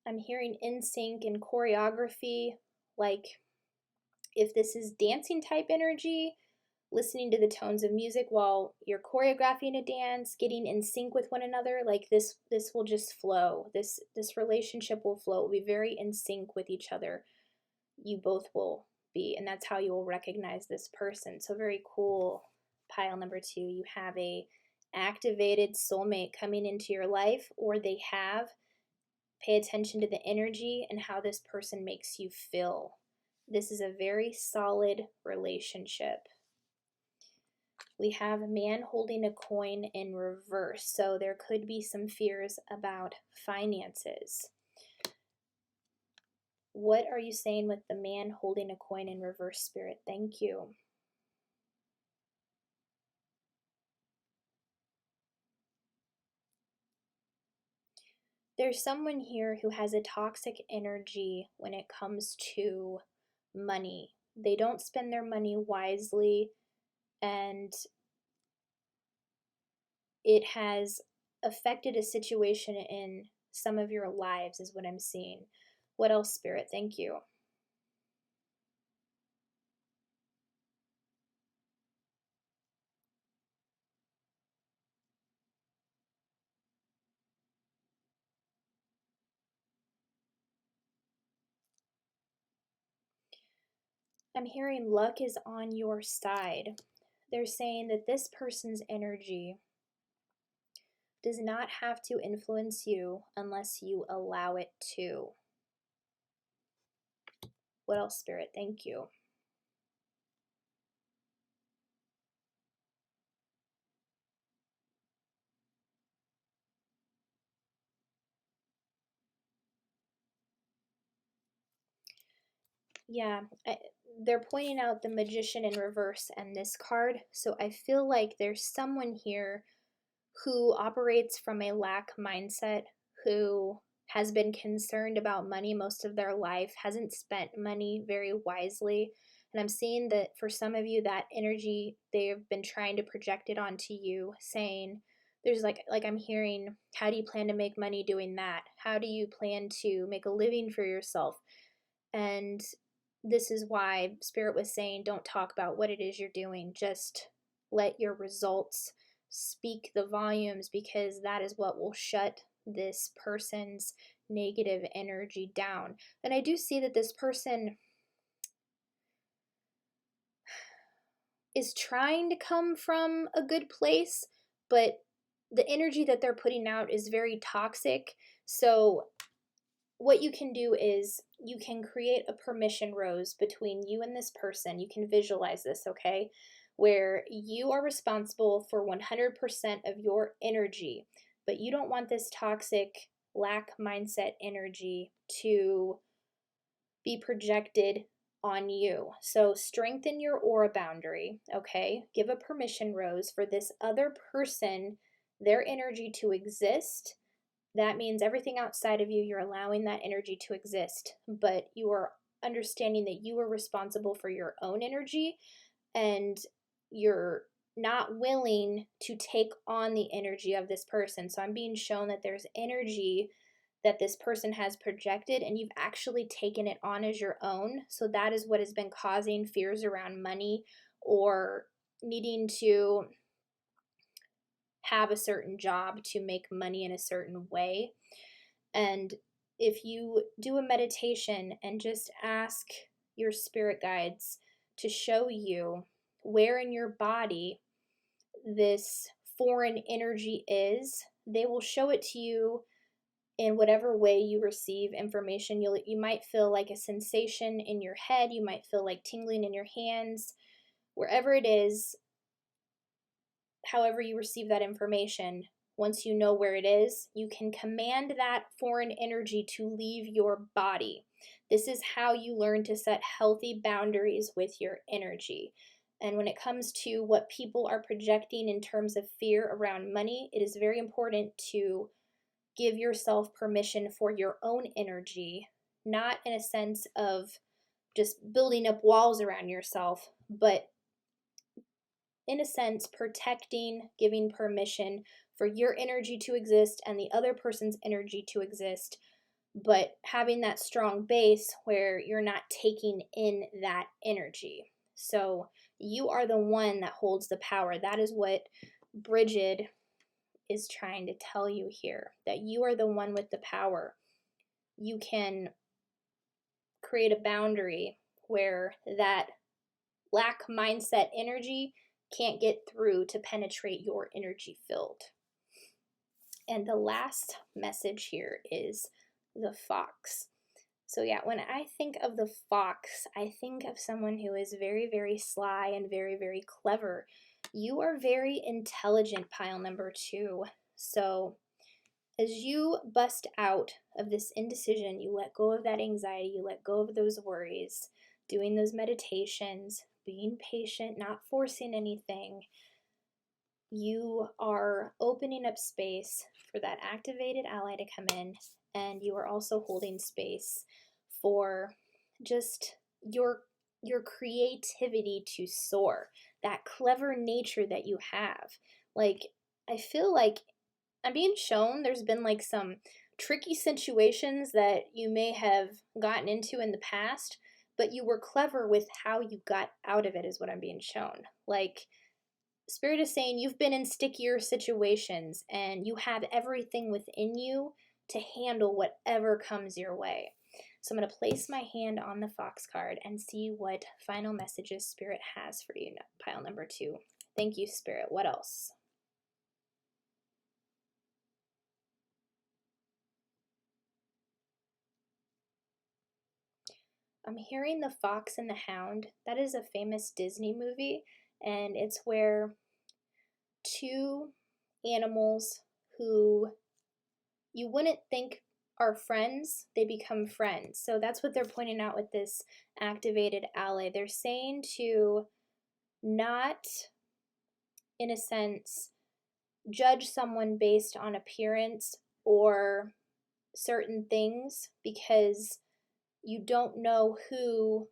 I'm hearing in sync and choreography, like if this is dancing type energy, listening to the tones of music while you're choreographing a dance, getting in sync with one another, like this will just flow. This relationship will flow. It will be very in sync with each other. You both will be, and that's how you will recognize this person. So very cool. Pile number 2, you have a activated soulmate coming into your life, or they have. Pay attention to the energy and how this person makes you feel. This is a very solid relationship. We have a man holding a coin in reverse, so there could be some fears about finances. What are you saying with the man holding a coin in reverse, Spirit? Thank you. There's someone here who has a toxic energy when it comes to money. They don't spend their money wisely, and it has affected a situation in some of your lives, is what I'm seeing. What else, Spirit? Thank you. I'm hearing luck is on your side. They're saying that this person's energy does not have to influence you unless you allow it to. What else, Spirit? Thank you. Yeah, they're pointing out the Magician in reverse and this card. So I feel like there's someone here who operates from a lack mindset, who has been concerned about money most of their life, hasn't spent money very wisely. And I'm seeing that for some of you, that energy, they've been trying to project it onto you, saying, there's like I'm hearing, how do you plan to make money doing that? How do you plan to make a living for yourself? And this is why Spirit was saying, don't talk about what it is you're doing. Just let your results speak the volumes, because that is what will shut this person's negative energy down. And I do see that this person is trying to come from a good place, but the energy that they're putting out is very toxic. So what you can do is you can create a permission rose between you and this person. You can visualize this, okay? Where you are responsible for 100% of your energy, but you don't want this toxic lack mindset energy to be projected on you. So strengthen your aura boundary, okay? Give a permission rose for this other person, their energy to exist. That means everything outside of you, you're allowing that energy to exist, but you are understanding that you are responsible for your own energy, and you're not willing to take on the energy of this person. So I'm being shown that there's energy that this person has projected and you've actually taken it on as your own. So that is what has been causing fears around money, or needing to have a certain job to make money in a certain way. And if you do a meditation and just ask your spirit guides to show you where in your body this foreign energy is, they will show it to you in whatever way you receive information. You might feel like a sensation in your head, you might feel like tingling in your hands, wherever it is, however you receive that information. Once you know where it is, you can command that foreign energy to leave your body. This is how you learn to set healthy boundaries with your energy. And when it comes to what people are projecting in terms of fear around money, it is very important to give yourself permission for your own energy, not in a sense of just building up walls around yourself, but in a sense, protecting, giving permission for your energy to exist and the other person's energy to exist, but having that strong base where you're not taking in that energy. So you are the one that holds the power. That is what Bridget is trying to tell you here, that you are the one with the power. You can create a boundary where that lack mindset energy can't get through to penetrate your energy field. And the last message here is the fox. So yeah, when I think of the fox, I think of someone who is very, very sly and very, very clever. You are very intelligent, pile number 2. So as you bust out of this indecision, you let go of that anxiety, you let go of those worries, doing those meditations, being patient, not forcing anything, you are opening up space for that activated ally to come in, and you are also holding space for just your creativity to soar, that clever nature that you have. Like, I feel like I'm being shown there's been like some tricky situations that you may have gotten into in the past, but you were clever with how you got out of it, is what I'm being shown. Like, Spirit is saying you've been in stickier situations and you have everything within you to handle whatever comes your way. So I'm going to place my hand on the fox card and see what final messages Spirit has for you, pile number 2. Thank you, Spirit. What else? I'm hearing The Fox and the Hound. That is a famous Disney movie, and it's where two animals who you wouldn't think are friends, they become friends. So that's what they're pointing out with this activated ally. They're saying to not, in a sense, judge someone based on appearance or certain things, because you don't know who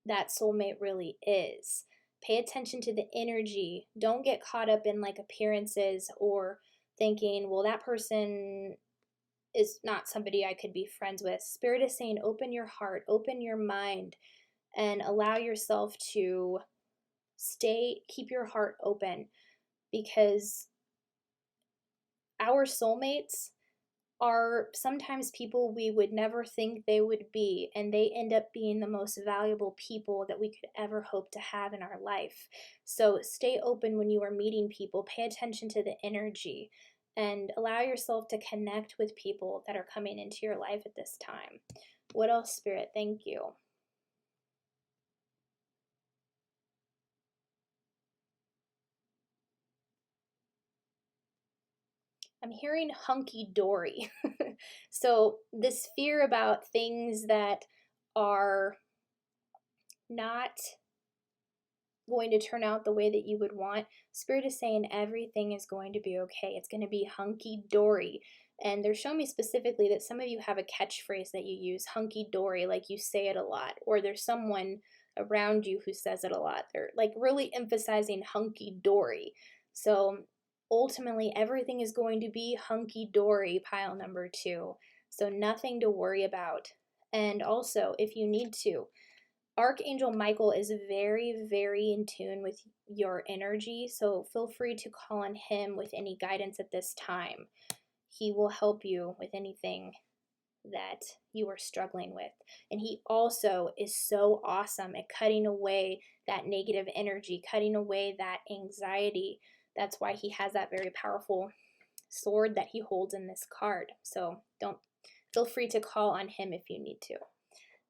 that soulmate really is. Pay attention to the energy. Don't get caught up in like appearances or thinking, well, that person is not somebody I could be friends with. Spirit is saying open your heart, open your mind, and allow yourself to keep your heart open, because our soulmates are sometimes people we would never think they would be, and they end up being the most valuable people that we could ever hope to have in our life. So stay open when you are meeting people. Pay attention to the energy and allow yourself to connect with people that are coming into your life at this time. What else, Spirit? Thank you. I'm hearing hunky-dory. So this fear about things that are not going to turn out the way that you would want, Spirit is saying everything is going to be okay. It's going to be hunky-dory. And they're showing me specifically that some of you have a catchphrase that you use, hunky-dory, like you say it a lot, or there's someone around you who says it a lot. They're like really emphasizing hunky-dory. So ultimately, everything is going to be hunky-dory, pile number 2. So nothing to worry about. And also, if you need to, Archangel Michael is very, very in tune with your energy, so feel free to call on him with any guidance at this time. He will help you with anything that you are struggling with. And he also is so awesome at cutting away that negative energy, cutting away that anxiety. That's why he has that very powerful sword that he holds in this card. So don't feel free to call on him if you need to.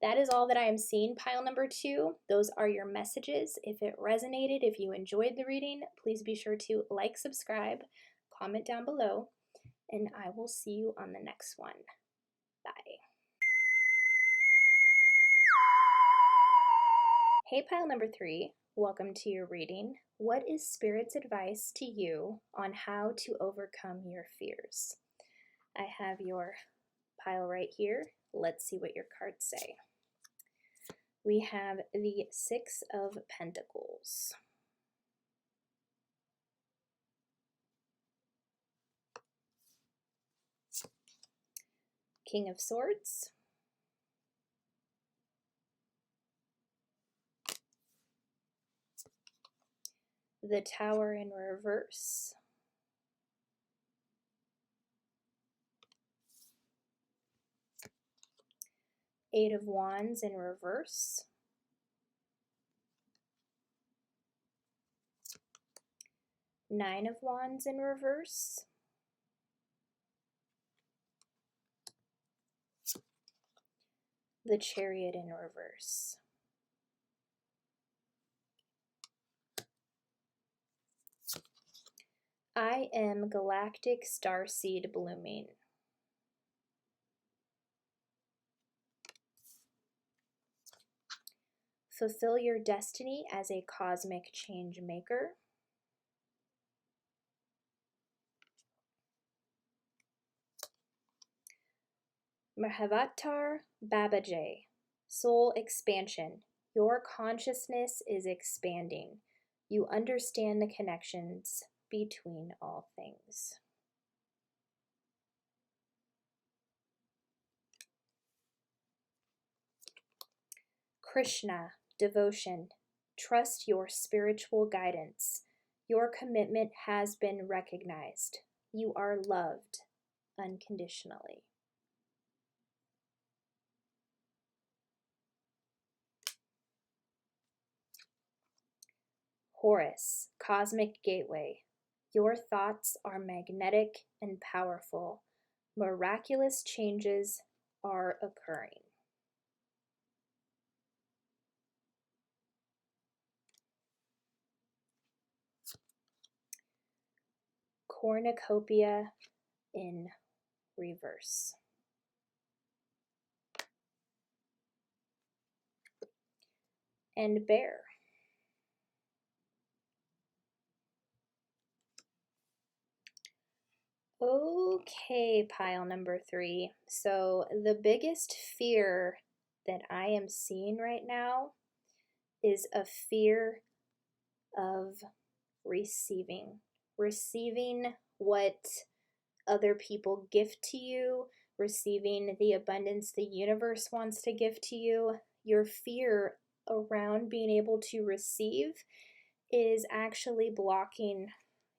That is all that I am seeing, pile number 2. Those are your messages. If it resonated, if you enjoyed the reading, please be sure to like, subscribe, comment down below, and I will see you on the next one. Bye. Hey, pile number 3. Welcome to your reading. What is Spirit's advice to you on how to overcome your fears? I have your pile right here. Let's see what your cards say. We have the 6 of Pentacles. King of Swords. The Tower in reverse. Eight of Wands in reverse. Nine of Wands in reverse. The Chariot in reverse. I am galactic starseed blooming. Fulfill your destiny as a cosmic change maker. Mahavatar Babaji, soul expansion. Your consciousness is expanding. You understand the connections between all things. Krishna, devotion. Trust your spiritual guidance. Your commitment has been recognized. You are loved unconditionally. Horus, cosmic gateway. Your thoughts are magnetic and powerful. Miraculous changes are occurring. Cornucopia in reverse. And Bear. Okay, pile number 3. So the biggest fear that I am seeing right now is a fear of receiving. Receiving what other people gift to you, receiving the abundance the universe wants to give to you. Your fear around being able to receive is actually blocking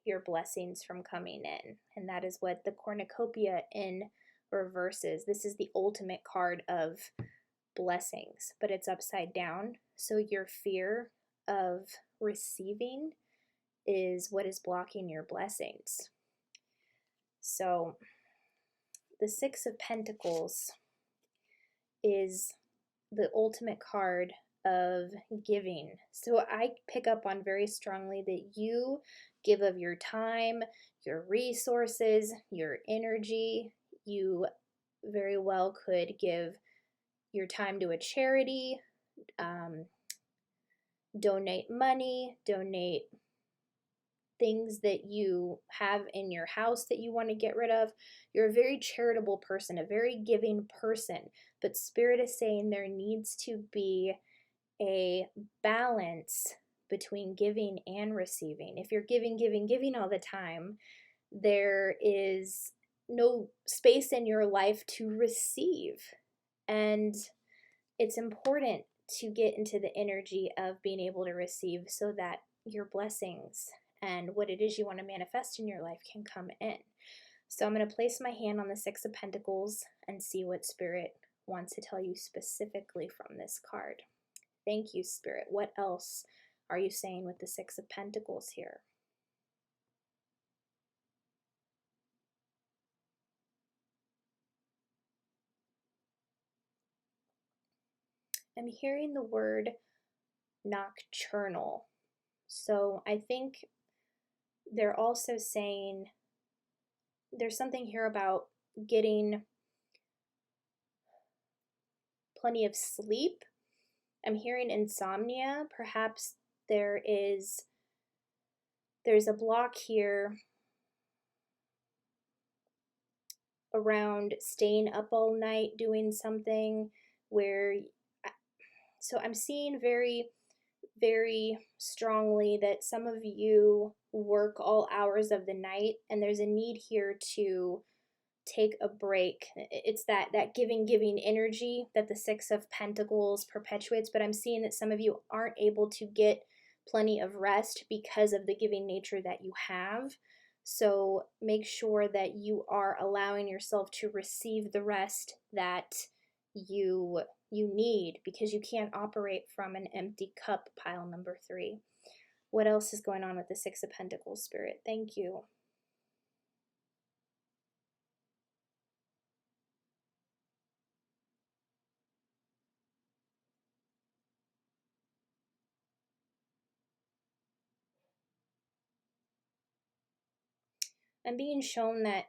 your blessings from coming in. And that is what the cornucopia in reverse is. This is the ultimate card of blessings, but it's upside down. So your fear of receiving is what is blocking your blessings. So the 6 of Pentacles is the ultimate card of giving. So I pick up on very strongly that you give of your time, your resources, your energy. You very well could give your time to a charity, donate money, donate things that you have in your house that you want to get rid of. You're a very charitable person, a very giving person, but Spirit is saying there needs to be a balance between giving and receiving. If you're giving all the time, there is no space in your life to receive. And it's important to get into the energy of being able to receive so that your blessings and what it is you want to manifest in your life can come in. So I'm going to place my hand on the Six of Pentacles and see what Spirit wants to tell you specifically from this card. Thank you, Spirit. What else are you saying with the Six of Pentacles here? I'm hearing the word nocturnal. So I think they're also saying there's something here about getting plenty of sleep. I'm hearing insomnia. Perhaps there's a block here around staying up all night doing something where, so I'm seeing very, very strongly that some of you work all hours of the night, and there's a need here to take a break. It's that giving energy that the Six of Pentacles perpetuates, but I'm seeing that some of you aren't able to get plenty of rest because of the giving nature that you have. So make sure that you are allowing yourself to receive the rest that you need, because you can't operate from an empty cup, pile number 3. What else is going on with the Six of Pentacles, Spirit? Thank you. I'm being shown that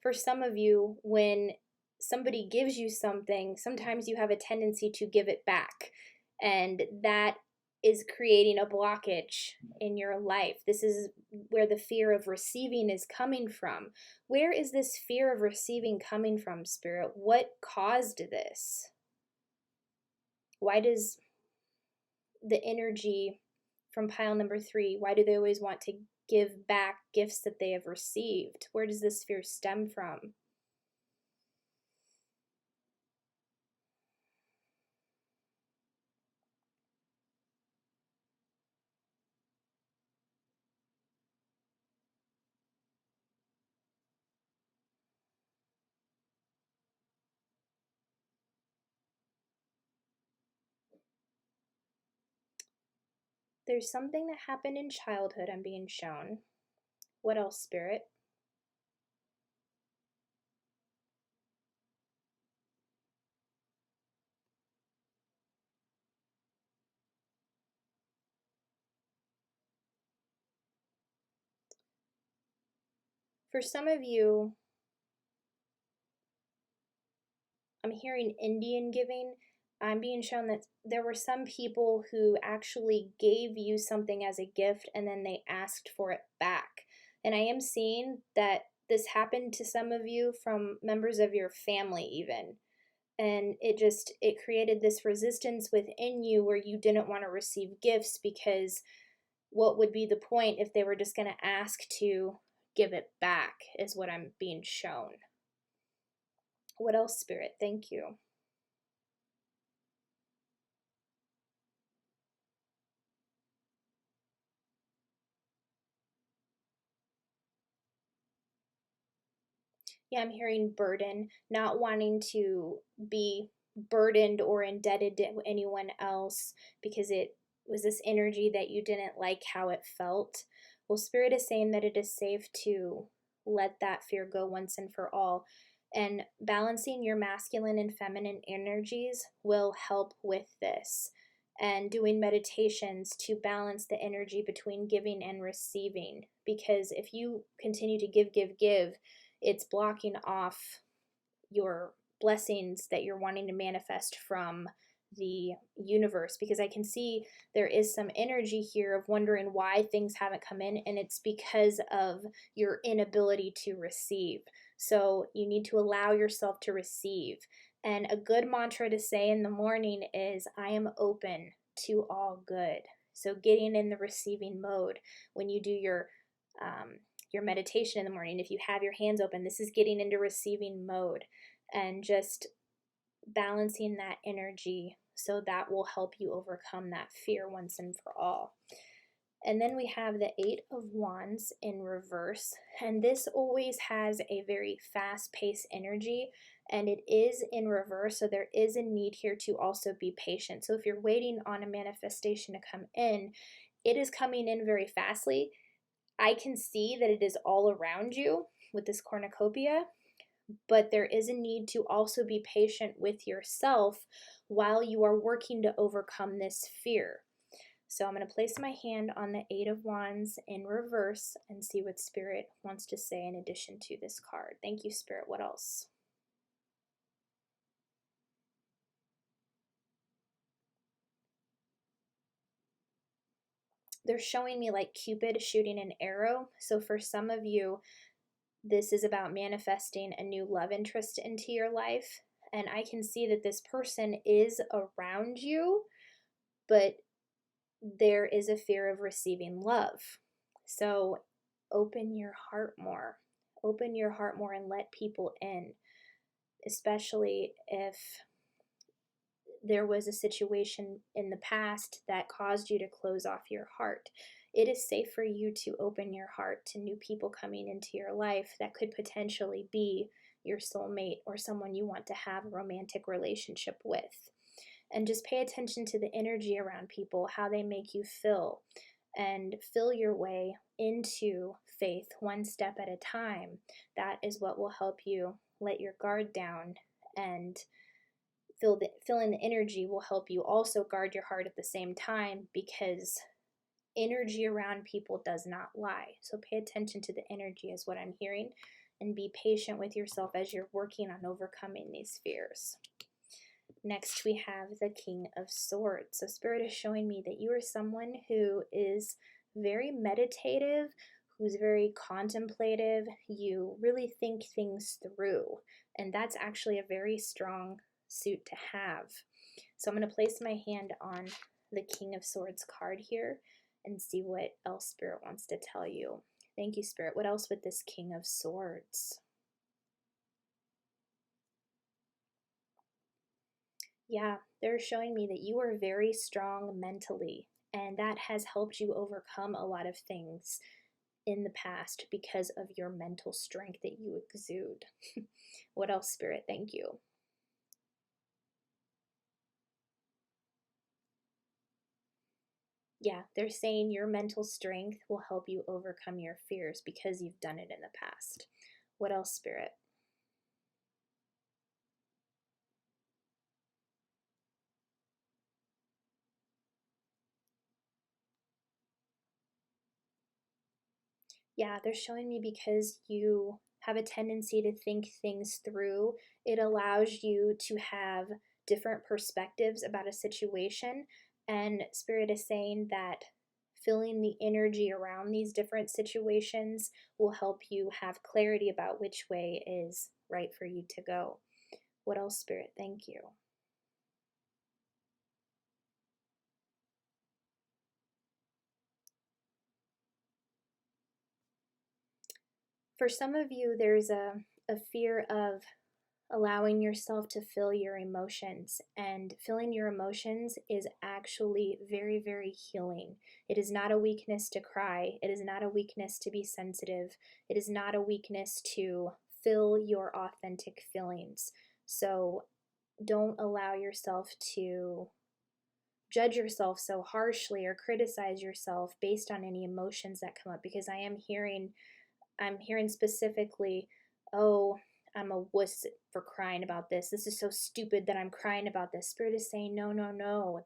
for some of you, when somebody gives you something, sometimes you have a tendency to give it back. And that is creating a blockage in your life. This is where the fear of receiving is coming from. Where is this fear of receiving coming from, Spirit? What caused this? Why does the energy from pile number 3, why do they always want to give back gifts that they have received? Where does this fear stem from? There's something that happened in childhood I'm being shown. What else, Spirit? For some of you, I'm hearing Indian giving. I'm being shown that there were some people who actually gave you something as a gift and then they asked for it back. And I am seeing that this happened to some of you from members of your family even. And it created this resistance within you where you didn't want to receive gifts, because what would be the point if they were just going to ask to give it back, is what I'm being shown. What else, Spirit? Thank you. Yeah, I'm hearing burden, not wanting to be burdened or indebted to anyone else because it was this energy that you didn't like how it felt. Well, Spirit is saying that it is safe to let that fear go once and for all. And balancing your masculine and feminine energies will help with this. And doing meditations to balance the energy between giving and receiving. Because if you continue to give, it's blocking off your blessings that you're wanting to manifest from the universe. Because I can see there is some energy here of wondering why things haven't come in, and it's because of your inability to receive. So you need to allow yourself to receive. And a good mantra to say in the morning is, I am open to all good. So getting in the receiving mode when you do your meditation in the morning. If you have your hands open, this is getting into receiving mode, and just balancing that energy So that will help you overcome that fear once and for all. And then we have the Eight of Wands in reverse. And this always has a very fast paced energy, and it is in reverse. So there is a need here to also be patient. So if you're waiting on a manifestation to come in, it is coming in very fastly. I can see that it is all around you with this cornucopia, but there is a need to also be patient with yourself while you are working to overcome this fear. So I'm going to place my hand on the Eight of Wands in reverse and see what Spirit wants to say in addition to this card. Thank you, Spirit. What else? They're showing me like Cupid shooting an arrow. So for some of you, this is about manifesting a new love interest into your life. And I can see that this person is around you, but there is a fear of receiving love. So open your heart more. Open your heart more and let people in, especially if there was a situation in the past that caused you to close off your heart. It is safe for you to open your heart to new people coming into your life that could potentially be your soulmate or someone you want to have a romantic relationship with. And just pay attention to the energy around people, how they make you feel, and feel your way into faith one step at a time. That is what will help you let your guard down, and feeling the energy will help you also guard your heart at the same time, because energy around people does not lie. So pay attention to the energy is what I'm hearing, and be patient with yourself as you're working on overcoming these fears. Next, we have the King of Swords. So Spirit is showing me that you are someone who is very meditative, who's very contemplative. You really think things through, and that's actually a very strong suit to have. So I'm going to place my hand on the King of Swords card here and see what else Spirit wants to tell you. Thank you, Spirit. What else with this King of Swords? Yeah, they're showing me that you are very strong mentally, and that has helped you overcome a lot of things in the past because of your mental strength that you exude. What else, Spirit? Thank you. Yeah, they're saying your mental strength will help you overcome your fears because you've done it in the past. What else, Spirit? Yeah, they're showing me because you have a tendency to think things through, it allows you to have different perspectives about a situation. And Spirit is saying that feeling the energy around these different situations will help you have clarity about which way is right for you to go. What else, Spirit? Thank you. For some of you, there's a fear of allowing yourself to feel your emotions. And feeling your emotions is actually very, very healing. It is not a weakness to cry. It is not a weakness to be sensitive. It is not a weakness to feel your authentic feelings. So don't allow yourself to judge yourself so harshly or criticize yourself based on any emotions that come up, because I'm hearing specifically, oh, I'm a wuss for crying about this. This is so stupid that I'm crying about this. Spirit is saying, no, no, no.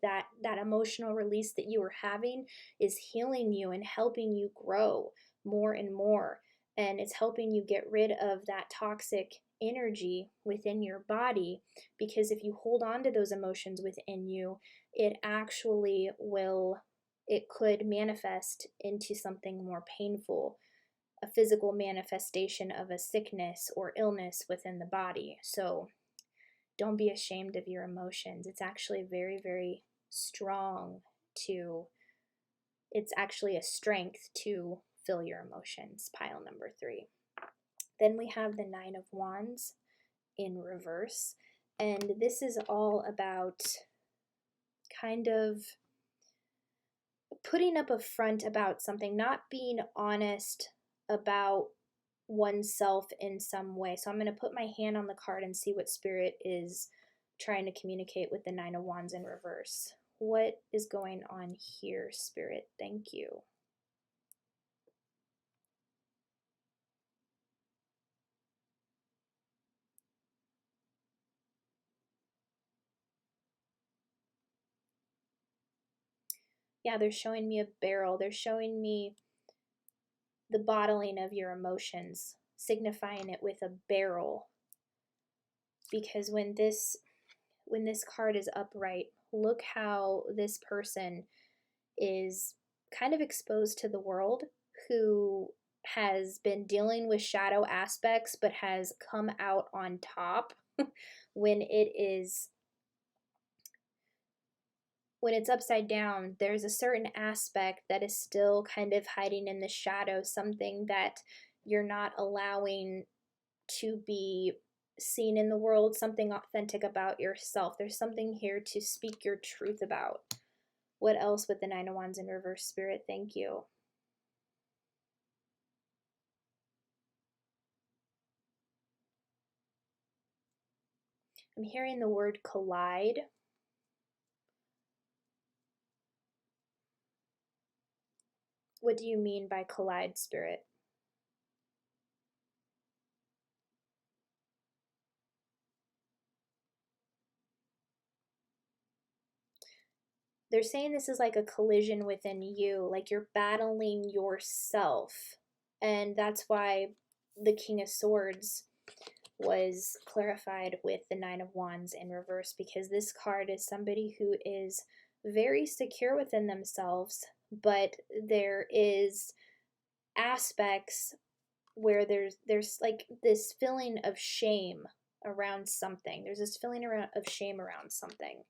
That emotional release that you are having is healing you and helping you grow more and more. And it's helping you get rid of that toxic energy within your body, because if you hold on to those emotions within you, it could manifest into something more painful, a physical manifestation of a sickness or illness within the body. So don't be ashamed of your emotions. It's actually very, very strong it's actually a strength to feel your emotions. Pile number 3. Then we have the Nine of Wands in reverse. And this is all about kind of putting up a front about something, not being honest about oneself in some way. So I'm going to put my hand on the card and see what Spirit is trying to communicate with the Nine of Wands in reverse. What is going on here, Spirit? Thank you. Yeah, they're showing me a barrel. They're showing me the bottling of your emotions, signifying it with a barrel. Because when this card is upright, look how this person is kind of exposed to the world, who has been dealing with shadow aspects but has come out on top when it's upside down. There's a certain aspect that is still kind of hiding in the shadow, something that you're not allowing to be seen in the world, something authentic about yourself. There's something here to speak your truth about. What else with the Nine of Wands in reverse, Spirit? Thank you. I'm hearing the word collide. What do you mean by collide, Spirit? They're saying this is like a collision within you, like you're battling yourself. And that's why the King of Swords was clarified with the Nine of Wands in reverse, because this card is somebody who is very secure within themselves, but there is aspects where there's like this feeling of shame around something. There's this feeling of shame around something.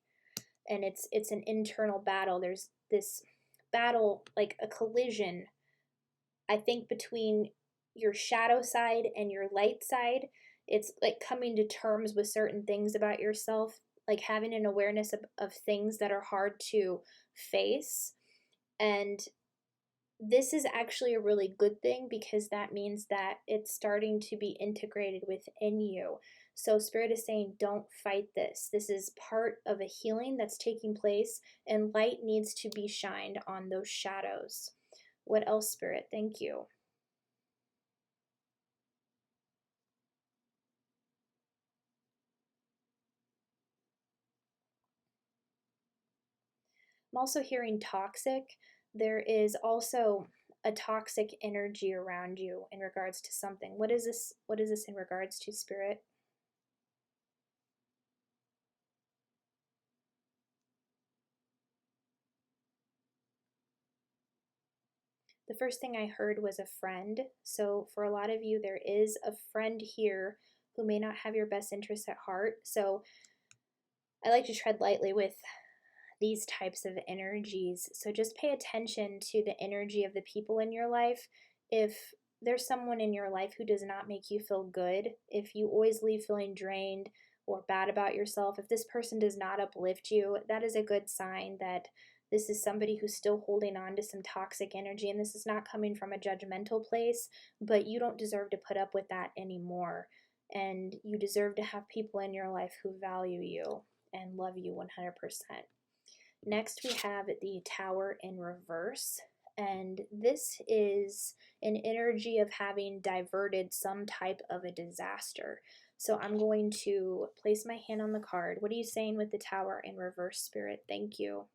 And it's an internal battle. There's this battle, like a collision, I think, between your shadow side and your light side. It's like coming to terms with certain things about yourself, like having an awareness of things that are hard to face. And this is actually a really good thing, because that means that it's starting to be integrated within you. So Spirit is saying, don't fight this. This is part of a healing that's taking place, and light needs to be shined on those shadows. What else, Spirit? Thank you. I'm also hearing toxic. There is also a toxic energy around you in regards to something. What is this? What is this in regards to, Spirit? The first thing I heard was a friend. So for a lot of you, there is a friend here who may not have your best interests at heart. So I like to tread lightly with these types of energies. So just pay attention to the energy of the people in your life. If there's someone in your life who does not make you feel good, if you always leave feeling drained or bad about yourself, if this person does not uplift you, that is a good sign that this is somebody who's still holding on to some toxic energy. And this is not coming from a judgmental place, but you don't deserve to put up with that anymore. And you deserve to have people in your life who value you and love you 100%. Next, we have the Tower in reverse. And this is an energy of having diverted some type of a disaster. So I'm going to place my hand on the card. What are you saying with the Tower in reverse, Spirit? Thank you.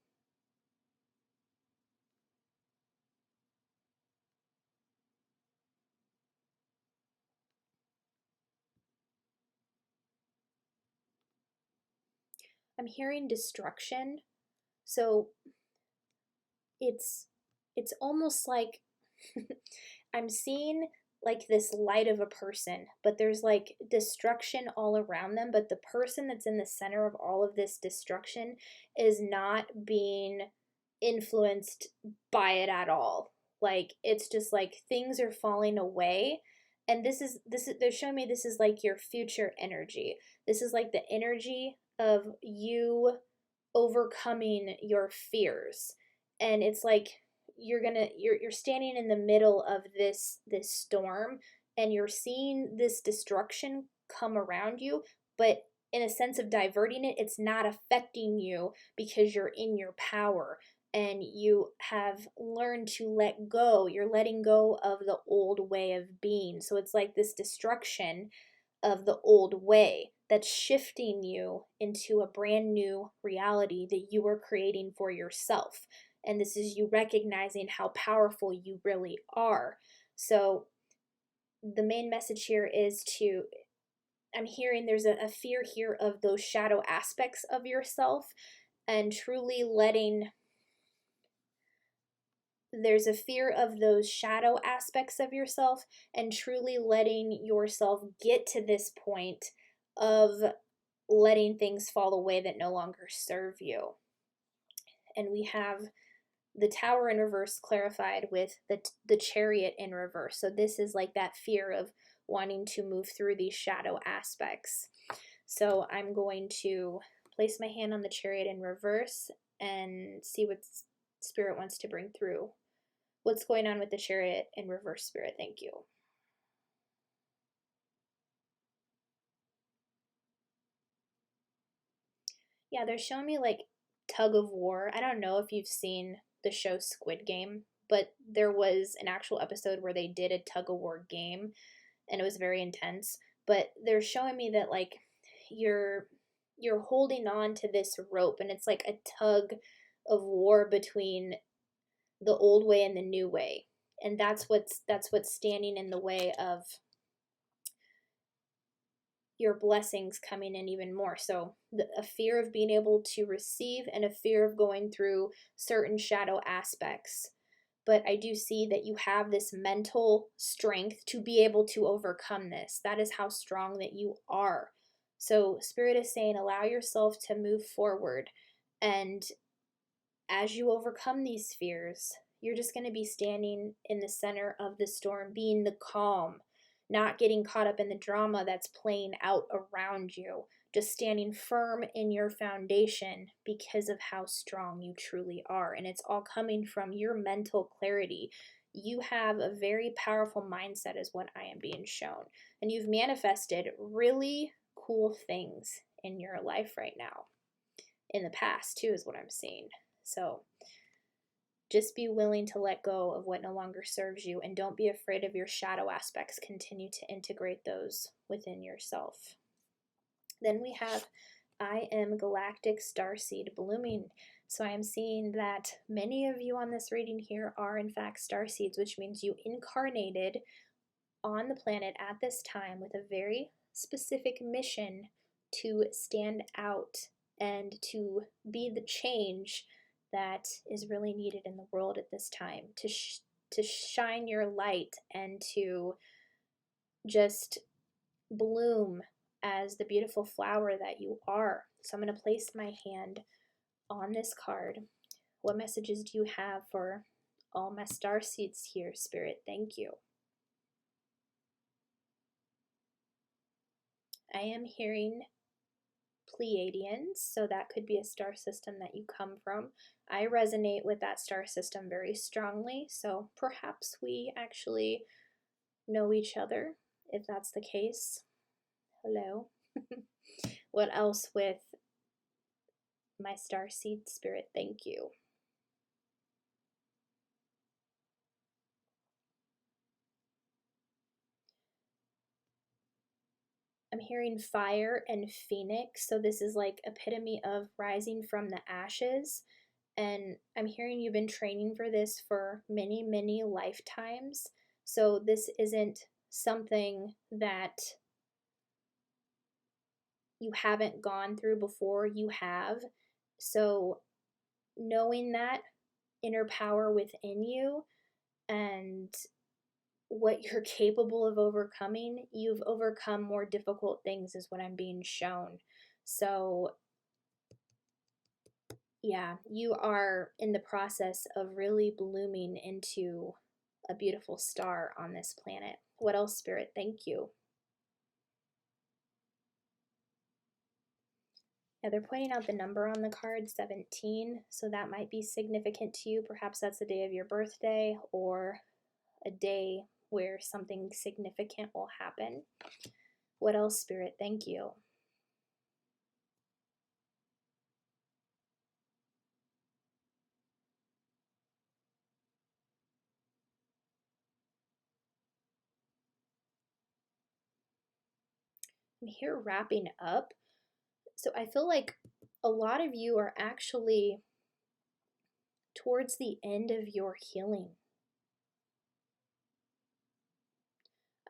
I'm hearing destruction. So it's almost like I'm seeing like this light of a person, but there's like destruction all around them, but the person that's in the center of all of this destruction is not being influenced by it at all. Like it's just like things are falling away, And they're showing me this is like your future energy. This is like the energy of you overcoming your fears. And it's like you're standing in the middle of this storm, and you're seeing this destruction come around you, but in a sense of diverting it, it's not affecting you because you're in your power and you have learned to let go. You're letting go of the old way of being. So it's like this destruction of the old way that's shifting you into a brand new reality that you are creating for yourself. And this is you recognizing how powerful you really are. So the main message here is to, I'm hearing there's a fear here of those shadow aspects of yourself, and truly letting, there's a fear of those shadow aspects of yourself, and truly letting yourself get to this point of letting things fall away that no longer serve you. And we have the tower in reverse clarified with the chariot in reverse. So this is like that fear of wanting to move through these shadow aspects. So I'm going to place my hand on the chariot in reverse and see what Spirit wants to bring through. What's going on with the chariot in reverse, Spirit? Thank you. Yeah, they're showing me like tug of war. I don't know if you've seen the show Squid Game, but there was an actual episode where they did a tug of war game, and it was very intense. But they're showing me that like you're holding on to this rope, and it's like a tug of war between the old way and the new way. And that's what's standing in the way of your blessings coming in even more. So a fear of being able to receive, and a fear of going through certain shadow aspects. But I do see that you have this mental strength to be able to overcome this. That is how strong that you are. So Spirit is saying, allow yourself to move forward. And as you overcome these fears, you're just going to be standing in the center of the storm, being the calm, not getting caught up in the drama that's playing out around you, just standing firm in your foundation because of how strong you truly are. And it's all coming from your mental clarity. You have a very powerful mindset, is what I am being shown. And you've manifested really cool things in your life right now. In the past, too, is what I'm seeing. So just be willing to let go of what no longer serves you, and don't be afraid of your shadow aspects. Continue to integrate those within yourself. Then we have, I am galactic starseed blooming. So I am seeing that many of you on this reading here are in fact starseeds, which means you incarnated on the planet at this time with a very specific mission to stand out and to be the change that is really needed in the world at this time, to shine your light and to just bloom as the beautiful flower that you are. So I'm going to place my hand on this card. What messages do you have for all my star seeds here, Spirit? Thank you. I am hearing Pleiadians, so that could be a star system that you come from. I resonate with that star system very strongly, so perhaps we actually know each other, if that's the case. Hello. What else with my star seed, Spirit? Thank you. I'm hearing fire and phoenix, so this is like epitome of rising from the ashes. And I'm hearing you've been training for this for many, many lifetimes. So this isn't something that you haven't gone through before, you have. So knowing that inner power within you and what you're capable of overcoming, you've overcome more difficult things, is what I'm being shown. So yeah, you are in the process of really blooming into a beautiful star on this planet. What else, Spirit? Thank you. Yeah, they're pointing out the number on the card, 17, so that might be significant to you. Perhaps that's the day of your birthday or a day where something significant will happen. What else, Spirit? Thank you. I'm here wrapping up. So I feel like a lot of you are actually towards the end of your healing.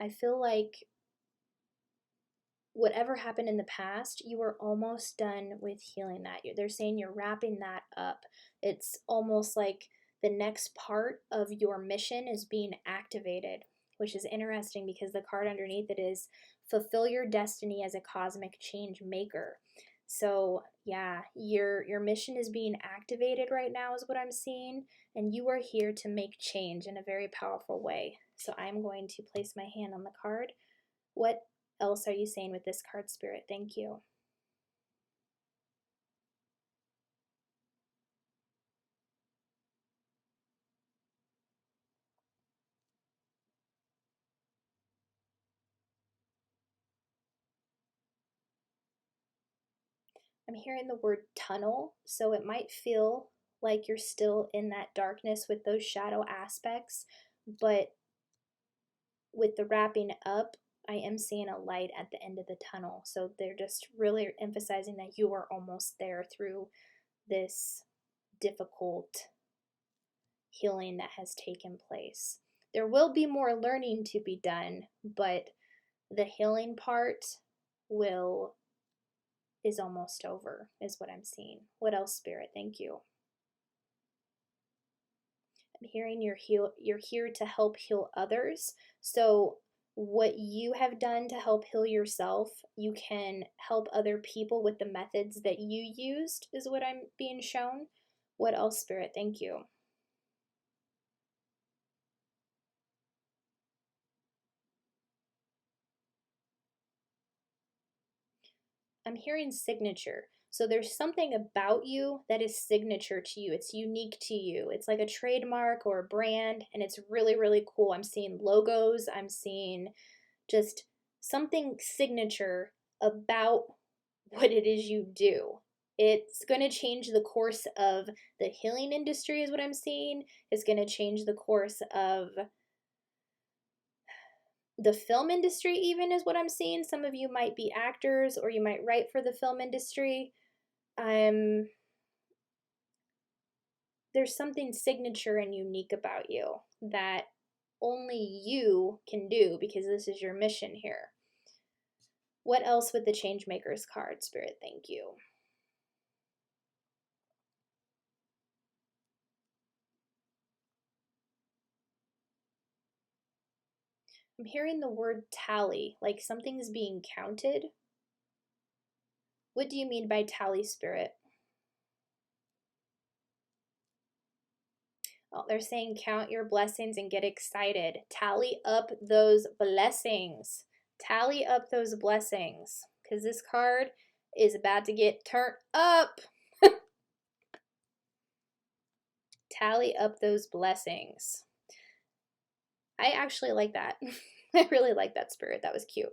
I feel like whatever happened in the past, you are almost done with healing that. They're saying you're wrapping that up. It's almost like the next part of your mission is being activated, which is interesting because the card underneath it is fulfill your destiny as a cosmic change maker. So yeah, your mission is being activated right now is what I'm seeing, and you are here to make change in a very powerful way. So I'm going to place my hand on the card. What else are you saying with this card, Spirit? Thank you. I'm hearing the word tunnel, so it might feel like you're still in that darkness with those shadow aspects, but with the wrapping up, I am seeing a light at the end of the tunnel. So they're just really emphasizing that you are almost there through this difficult healing that has taken place. There will be more learning to be done, but the healing part is almost over, is what I'm seeing. What else, Spirit? Thank you. I'm hearing you're here to help heal others. So what you have done to help heal yourself, you can help other people with the methods that you used, is what I'm being shown. What else, Spirit? Thank you. I'm hearing signature. So there's something about you that is signature to you. It's unique to you. It's like a trademark or a brand, and it's really, really cool. I'm seeing logos. I'm seeing just something signature about what it is you do. It's going to change the course of the healing industry, is what I'm seeing. It's going to change the course of the film industry, even, is what I'm seeing. Some of you might be actors or you might write for the film industry. There's something signature and unique about you that only you can do because this is your mission here. What else with the Changemakers card, Spirit? Thank you. I'm hearing the word tally, like something's being counted. What do you mean by tally, Spirit? Oh, they're saying count your blessings and get excited. Tally up those blessings. Tally up those blessings. Because this card is about to get turned up. Tally up those blessings. I actually like that. I really like that, Spirit. That was cute.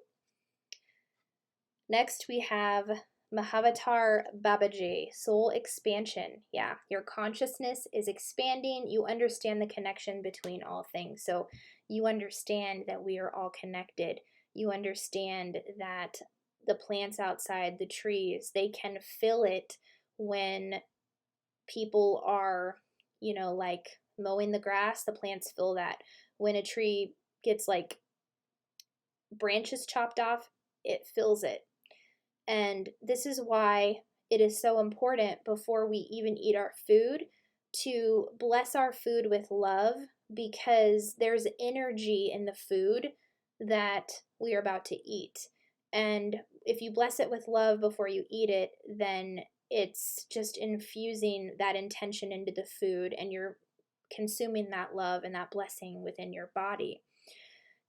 Next, we have Mahavatar Babaji, soul expansion. Yeah, your consciousness is expanding. You understand the connection between all things. So you understand that we are all connected. You understand that the plants outside, the trees, they can feel it when people are, like mowing the grass. The plants feel that. When a tree gets like branches chopped off, it feels it. And this is why it is so important before we even eat our food to bless our food with love, because there's energy in the food that we are about to eat. And if you bless it with love before you eat it, then it's just infusing that intention into the food, and you're consuming that love and that blessing within your body.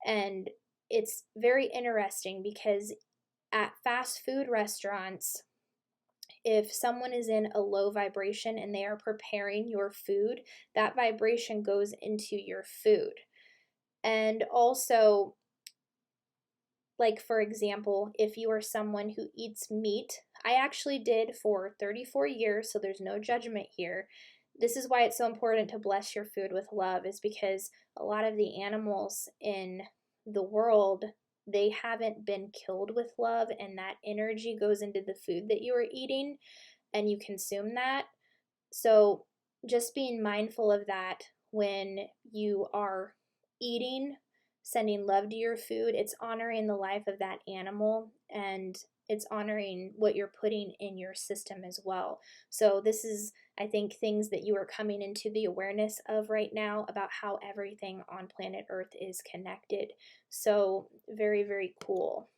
And it's very interesting because at fast food restaurants, if someone is in a low vibration and they are preparing your food, that vibration goes into your food. And also, like, for example, if you are someone who eats meat, I actually did for 34 years, so there's no judgment here. This is why it's so important to bless your food with love, is because a lot of the animals in the world, they haven't been killed with love, and that energy goes into the food that you are eating and you consume that. So just being mindful of that when you are eating, sending love to your food, it's honoring the life of that animal, and it's honoring what you're putting in your system as well. So this is, I think, things that you are coming into the awareness of right now about how everything on planet Earth is connected. So very, very cool.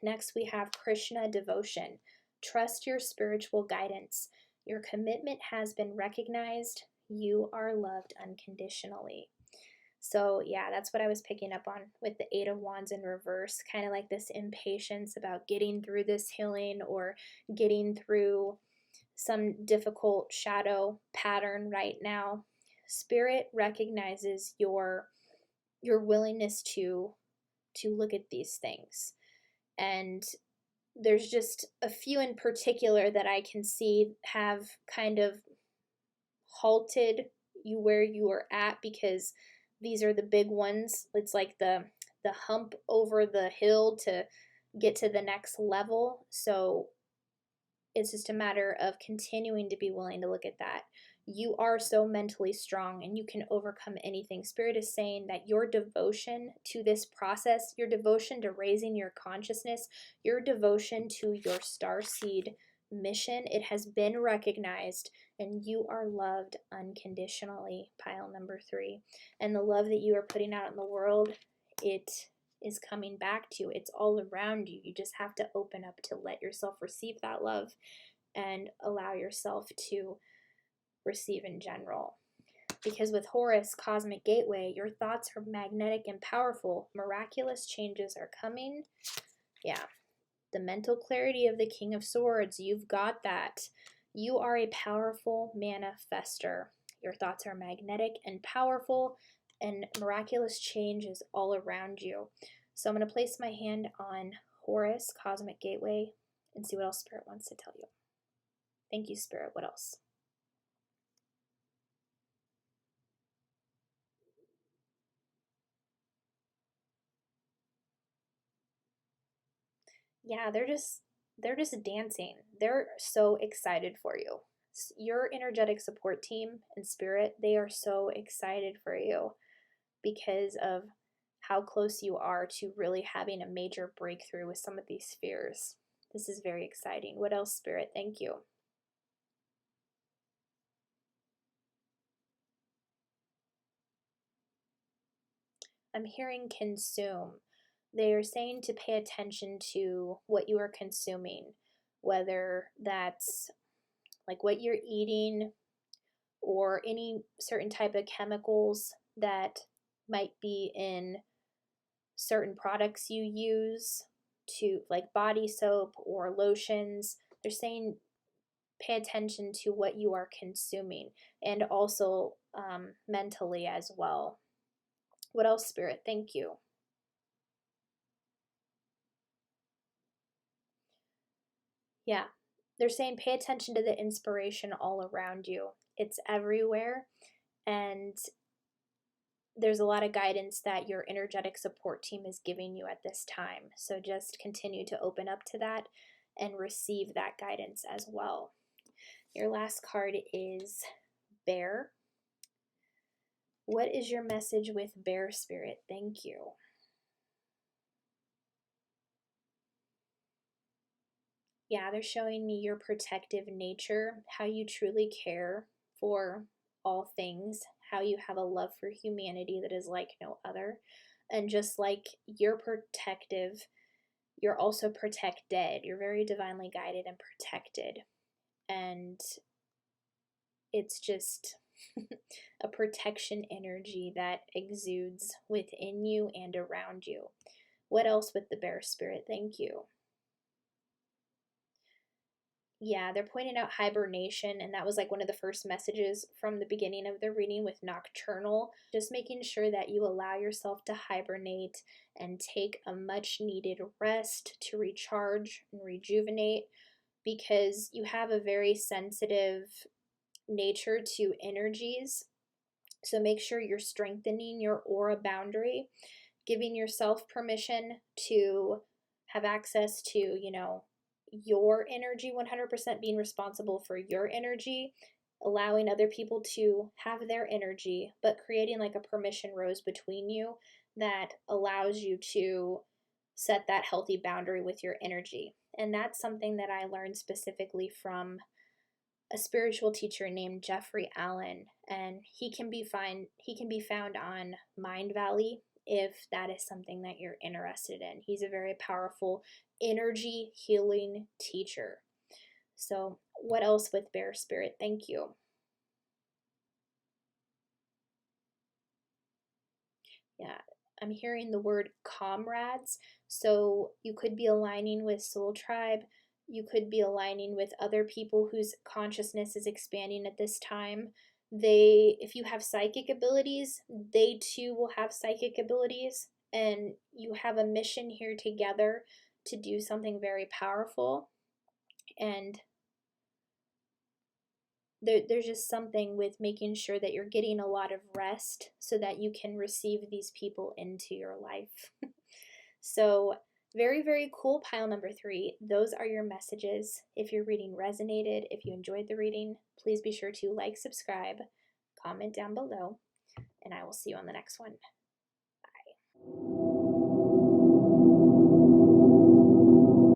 Next, we have Krishna devotion. Trust your spiritual guidance. Your commitment has been recognized. You are loved unconditionally. So yeah, that's what I was picking up on with the Eight of Wands in reverse, kind of like this impatience about getting through this healing or getting through some difficult shadow pattern right now. Spirit recognizes your willingness to look at these things. And there's just a few in particular that I can see have kind of halted you where you are at, because these are the big ones. It's like the hump over the hill to get to the next level. So it's just a matter of continuing to be willing to look at that. You are so mentally strong and you can overcome anything. Spirit is saying that your devotion to this process, your devotion to raising your consciousness, your devotion to your starseed mission, it has been recognized, and you are loved unconditionally, pile number 3. And the love that you are putting out in the world, it is coming back to you. It's all around you. You just have to open up to let yourself receive that love and allow yourself to receive in general. Because with Horus, Cosmic Gateway, your thoughts are magnetic and powerful. Miraculous changes are coming. Yeah. The mental clarity of the King of Swords, you've got that. You are a powerful manifester. Your thoughts are magnetic and powerful, and miraculous change is all around you. So I'm going to place my hand on Horus, Cosmic Gateway, and see what else Spirit wants to tell you. Thank you, Spirit. What else? Yeah, they're just dancing. They're so excited for you. Your energetic support team and Spirit, they are so excited for you because of how close you are to really having a major breakthrough with some of these fears. This is very exciting. What else, Spirit? Thank you. I'm hearing consume. They are saying to pay attention to what you are consuming, whether that's like what you're eating or any certain type of chemicals that might be in certain products you use, to like body soap or lotions. They're saying pay attention to what you are consuming, and also mentally as well. What else, Spirit? Thank you. Yeah, they're saying pay attention to the inspiration all around you. It's everywhere, and there's a lot of guidance that your energetic support team is giving you at this time. So just continue to open up to that and receive that guidance as well. Your last card is Bear. What is your message with Bear, Spirit? Thank you. Yeah, they're showing me your protective nature, how you truly care for all things, how you have a love for humanity that is like no other. And just like you're protective, you're also protected. You're very divinely guided and protected. And it's just a protection energy that exudes within you and around you. What else with the bear spirit? Thank you. Yeah, they're pointing out hibernation, and that was like one of the first messages from the beginning of the reading with nocturnal. Just making sure that you allow yourself to hibernate and take a much needed rest to recharge and rejuvenate, because you have a very sensitive nature to energies. So make sure you're strengthening your aura boundary, giving yourself permission to have access to, your energy 100%, being responsible for your energy, allowing other people to have their energy, but creating like a permission rose between you that allows you to set that healthy boundary with your energy. And that's something that I learned specifically from a spiritual teacher named Jeffrey Allen, and he can be found on Mind Valley if that is something that you're interested in. He's a very powerful energy healing teacher. So, what else with bear spirit? Thank you. Yeah, I'm hearing the word comrades. So, you could be aligning with Soul Tribe. You could be aligning with other people whose consciousness is expanding at this time. If you have psychic abilities, they too will have psychic abilities. And you have a mission here together to do something very powerful. And there's just something with making sure that you're getting a lot of rest so that you can receive these people into your life. So, very, very cool. Pile number 3. Those are your messages. If your reading resonated, if you enjoyed the reading, please be sure to like, subscribe, comment down below, and I will see you on the next one.